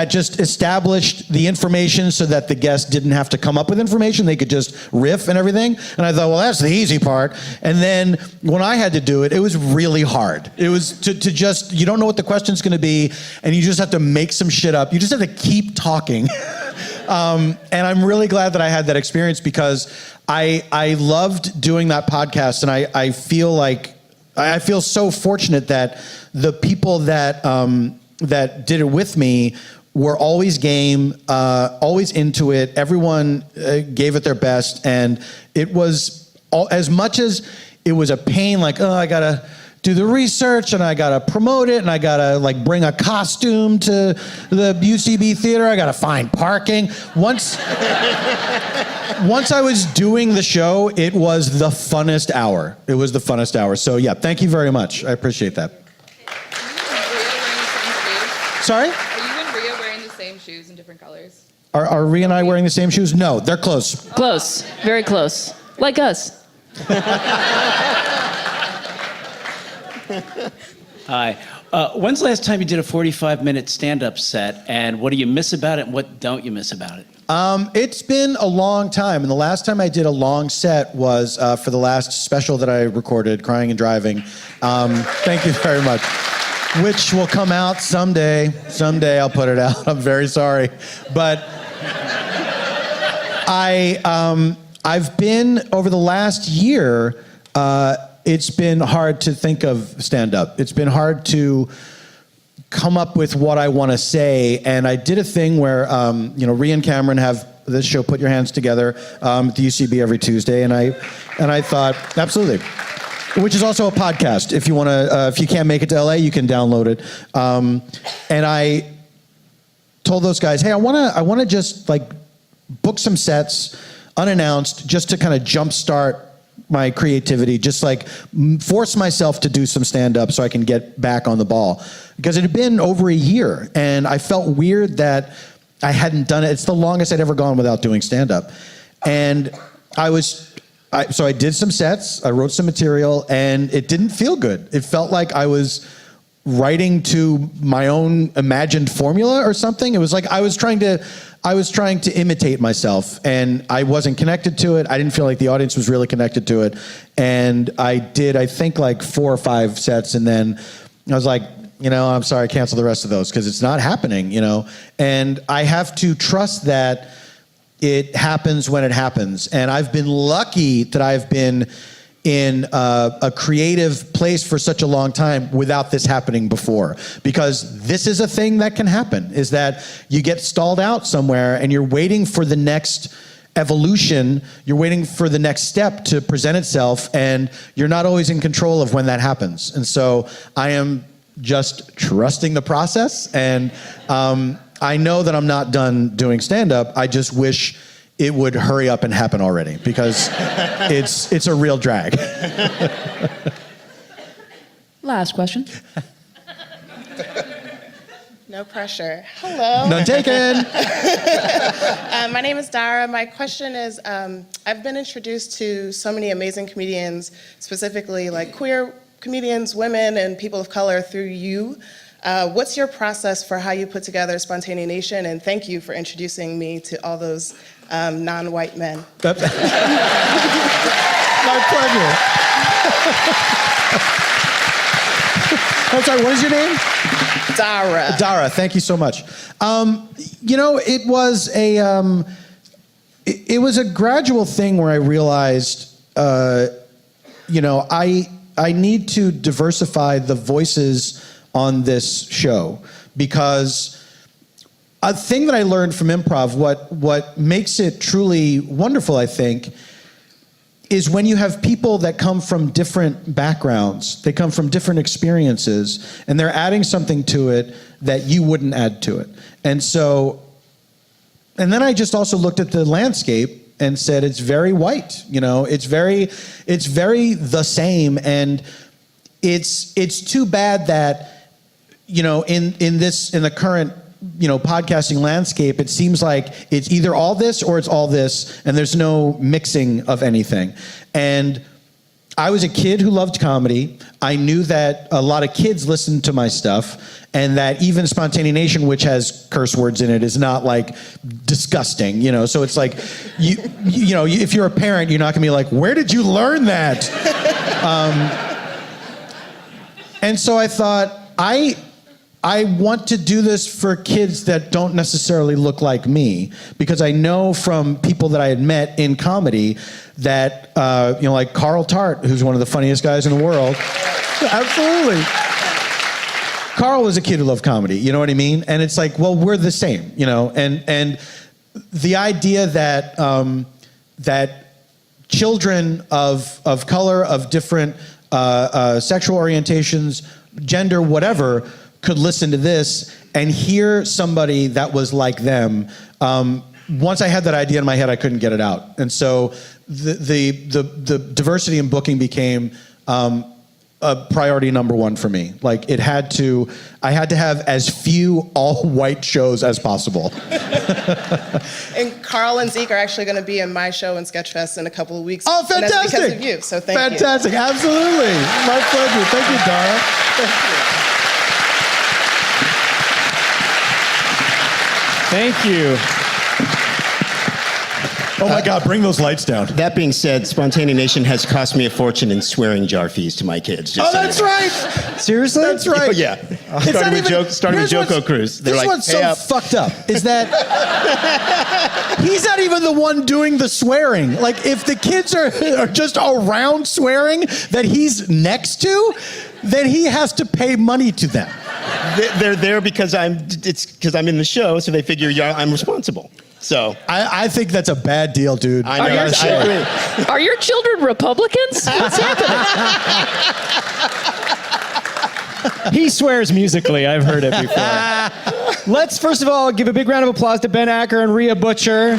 just established the information, so that the guest didn't have to come up with information. They could just riff and everything. And I thought, well, that's the easy part. And then when I had to do it, it was really hard. It was to just, you don't know what the question's going to be, and you just have to make some shit up. You just have to keep talking. And I'm really glad that I had that experience, because I loved doing that podcast, and I feel like I feel so fortunate that the people that that did it with me were always game, always into it. Everyone gave it their best, and it was as much as it was a pain. Like, oh, I gotta do the research, and I gotta promote it, and I gotta like bring a costume to the UCB theater. I gotta find parking. Once I was doing the show, it was the funnest hour. It was the funnest hour. So yeah, thank you very much. I appreciate that. Sorry? Are you and Rhea wearing the same shoes in different colors? Are Rhea and I wearing the same shoes? No, they're close. Close, very close, like us. Hi. When's the last time you did a 45-minute stand-up set, and what do you miss about it, and what don't you miss about it? It's been a long time, and the last time I did a long set was for the last special that I recorded, Crying and Driving. Thank you very much. Which will come out someday. Someday I'll put it out. I'm very sorry. But I've been, over the last year, it's been hard to think of stand-up. It's been hard to come up with what I want to say. And I did a thing where, Rhea and Cameron have this show, Put Your Hands Together, at the UCB every Tuesday. And I thought, absolutely. Which is also a podcast. If you want to, if you can't make it to LA, you can download it. And I told those guys, hey, I want to just like book some sets unannounced, just to kind of jumpstart my creativity, just like force myself to do some stand-up so I can get back on the ball. Because it had been over a year, and I felt weird that I hadn't done it. It's the longest I'd ever gone without doing stand-up. And so I did some sets, I wrote some material, and it didn't feel good. It felt like I was writing to my own imagined formula or something. It was like I was trying to imitate myself, and I wasn't connected to it. I didn't feel like the audience was really connected to it. And I did, I think, like 4 or 5 sets, and then I was like, I'm sorry, cancel the rest of those, because it's not happening, And I have to trust that it happens when it happens. And I've been lucky that I've been in a creative place for such a long time without this happening before. Because this is a thing that can happen, is that you get stalled out somewhere and you're waiting for the next evolution, you're waiting for the next step to present itself, and you're not always in control of when that happens. And so I am just trusting the process, and I know that I'm not done doing stand-up. I just wish it would hurry up and happen already, because it's a real drag. Last question. No pressure. Hello. None taken. My name is Dara. My question is, I've been introduced to so many amazing comedians, specifically like queer comedians, women, and people of color through you. What's your process for how you put together Spontaneanation? And thank you for introducing me to all those non-white men. My pleasure. I'm sorry, what is your name? Dara. Dara, thank you so much. It was it was a gradual thing where I realized, I need to diversify the voices on this show, because a thing that I learned from improv, what makes it truly wonderful, I think, is when you have people that come from different backgrounds, they come from different experiences, and they're adding something to it that you wouldn't add to it. And then I just also looked at the landscape and said, it's very white, it's very the same. And it's too bad that, in the current, podcasting landscape, it seems like it's either all this or it's all this, and there's no mixing of anything. And I was a kid who loved comedy. I knew that a lot of kids listened to my stuff, and that even Spontaneanation, which has curse words in it, is not like disgusting, So it's like, if you're a parent, you're not gonna be like, where did you learn that? And so I thought, I want to do this for kids that don't necessarily look like me, because I know from people that I had met in comedy that, like Carl Tart, who's one of the funniest guys in the world. Absolutely. Carl was a kid who loved comedy, you know what I mean? And it's like, well, we're the same, and the idea that that children of color, of different sexual orientations, gender, whatever, could listen to this and hear somebody that was like them. Once I had that idea in my head, I couldn't get it out. And so the diversity in booking became a priority number one for me. Like I had to have as few all white shows as possible. And Carl and Zeke are actually going to be in my show in Sketchfest in a couple of weeks. Oh, fantastic! And that's because of you, so thank you. Fantastic, absolutely. My pleasure. Thank you, Dara. Thank you. Oh my God, bring those lights down. That being said, Spontaneanation has cost me a fortune in swearing jar fees to my kids. Oh, that's right. Seriously? That's right. Oh, yeah. Started with Joko Cruz. They're This like, one's "Hey so up." fucked up, is that he's not even the one doing the swearing. Like, if the kids are just around swearing that he's next to, then he has to pay money to them. They're there because I'm in the show, so they figure I'm responsible. So I think that's a bad deal, dude. I know. I agree. Are your children Republicans? What's happening? He swears musically. I've heard it before. Let's first of all give a big round of applause to Ben Acker and Rhea Butcher.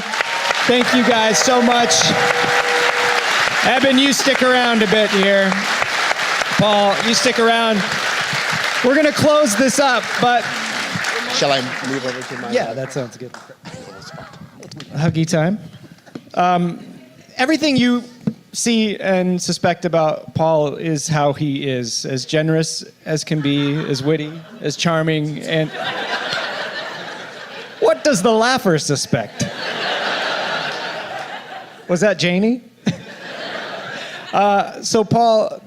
Thank you guys so much. Eban, you stick around a bit here. Paul, you stick around. We're going to close this up, but... Shall I move over to my... Yeah, that sounds good. Huggy time. Everything you see and suspect about Paul is how he is, as generous as can be, as witty, as charming, and... What does the laugher suspect? Was that Janie? So Paul,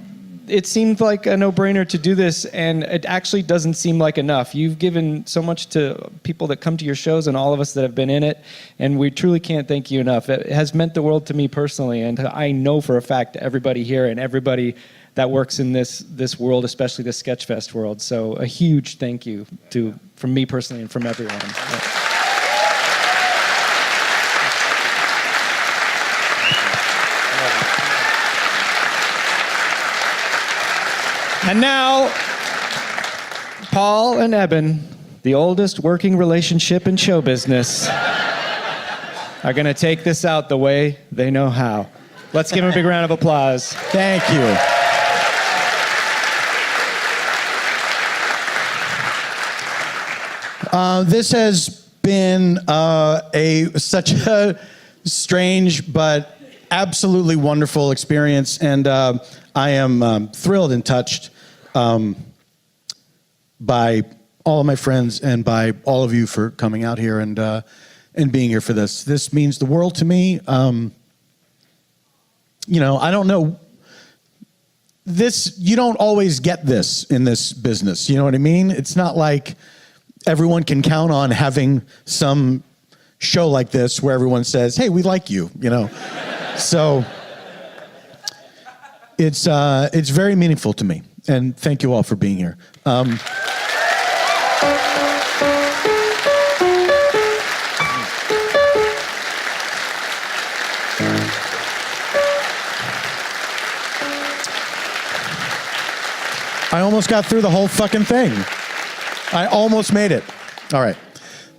it seemed like a no-brainer to do this, and it actually doesn't seem like enough. You've given so much to people that come to your shows and all of us that have been in it, and we truly can't thank you enough. It has meant the world to me personally, and I know for a fact everybody here and everybody that works in this world, especially the Sketchfest world. So a huge thank you from me personally and from everyone. And now, Paul and Eban, the oldest working relationship in show business, are going to take this out the way they know how. Let's give them a big round of applause. Thank you. This has been such a strange but absolutely wonderful experience, and I am thrilled and touched by all of my friends and by all of you for coming out here and being here for this. This means the world to me. I don't know. You don't always get this in this business. You know what I mean? It's not like everyone can count on having some show like this where everyone says, "Hey, we like you," So it's very meaningful to me, and thank you all for being here. I almost got through the whole fucking thing. I almost made it. All right.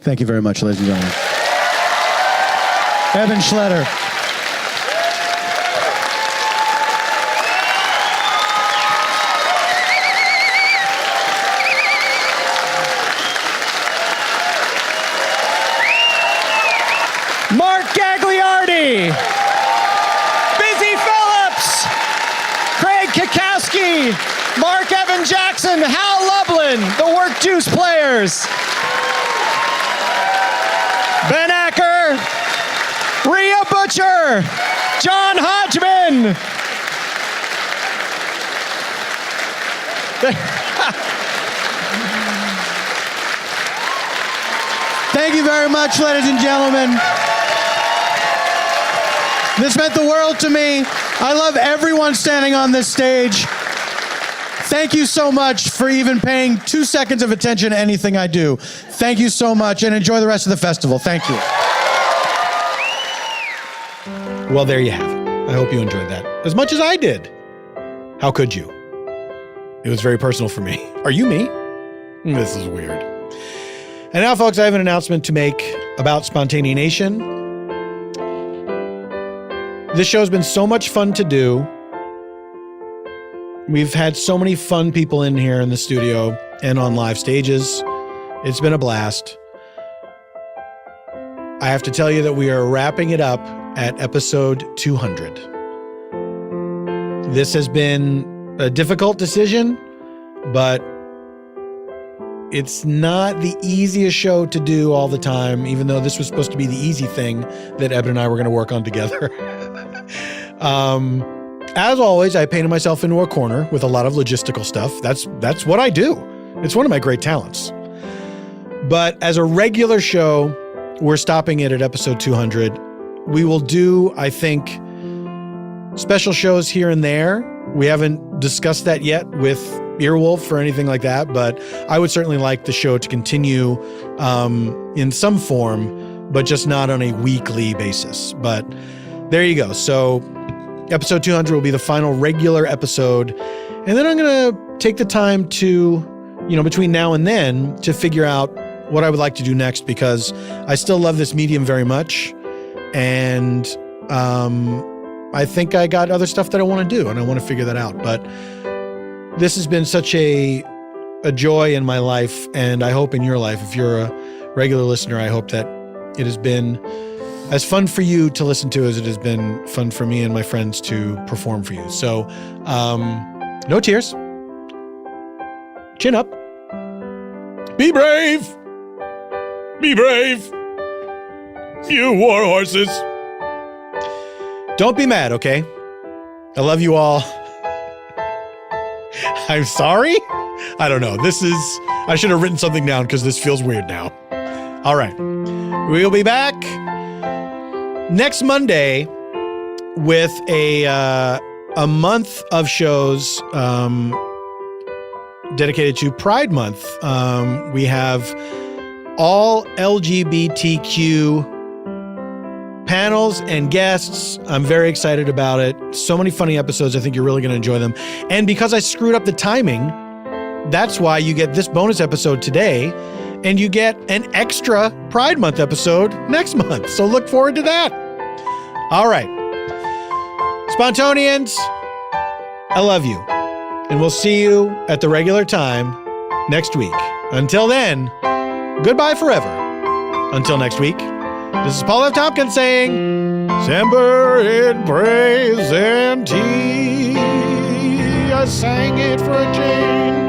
Thank you very much, ladies and gentlemen. Eban Schletter. Mark Gagliardi, Busy Phillips, Craig Kakowski, Mark Evan Jackson, Hal Lublin, the Work Juice Players, Ben Acker, Rhea Butcher, John Hodgman. Thank you very much, ladies and gentlemen. This meant the world to me. I love everyone standing on this stage. Thank you so much for even paying 2 seconds of attention to anything I do. Thank you so much, and enjoy the rest of the festival. Thank you. Well, there you have it. I hope you enjoyed that as much as I did. How could you? It was very personal for me. Are you me? This is weird. And now, folks, I have an announcement to make about Spontaneanation. This show's been so much fun to do. We've had so many fun people in here in the studio and on live stages. It's been a blast. I have to tell you that we are wrapping it up at episode 200. This has been a difficult decision, but it's not the easiest show to do all the time, even though this was supposed to be the easy thing that Eban and I were going to work on together. As always, I painted myself into a corner with a lot of logistical stuff. That's what I do. It's one of my great talents. But as a regular show, we're stopping it at episode 200. We will do, I think, special shows here and there. We haven't discussed that yet with Earwolf or anything like that, but I would certainly like the show to continue in some form, but just not on a weekly basis. But there you go. So episode 200 will be the final regular episode. And then I'm going to take the time to, between now and then, to figure out what I would like to do next, because I still love this medium very much. And I think I got other stuff that I want to do, and I want to figure that out. But this has been such a joy in my life, and I hope in your life. If you're a regular listener, I hope that it has been as fun for you to listen to as it has been fun for me and my friends to perform for you. So, no tears. Chin up. Be brave. Be brave. You war horses. Don't be mad, okay? I love you all. I'm sorry? I don't know. I should have written something down because this feels weird now. All right. We'll be back next Monday with a month of shows dedicated to Pride Month. We have all LGBTQ panels and guests. I'm very excited about it. So many funny episodes. I think you're really going to enjoy them. And because I screwed up the timing, that's why you get this bonus episode today, and you get an extra Pride Month episode next month. So look forward to that. All right. Spontaneans, I love you. And we'll see you at the regular time next week. Until then, goodbye forever. Until next week. This is Paul F. Tompkins saying, Semper in praise and tea. I sang it for a change.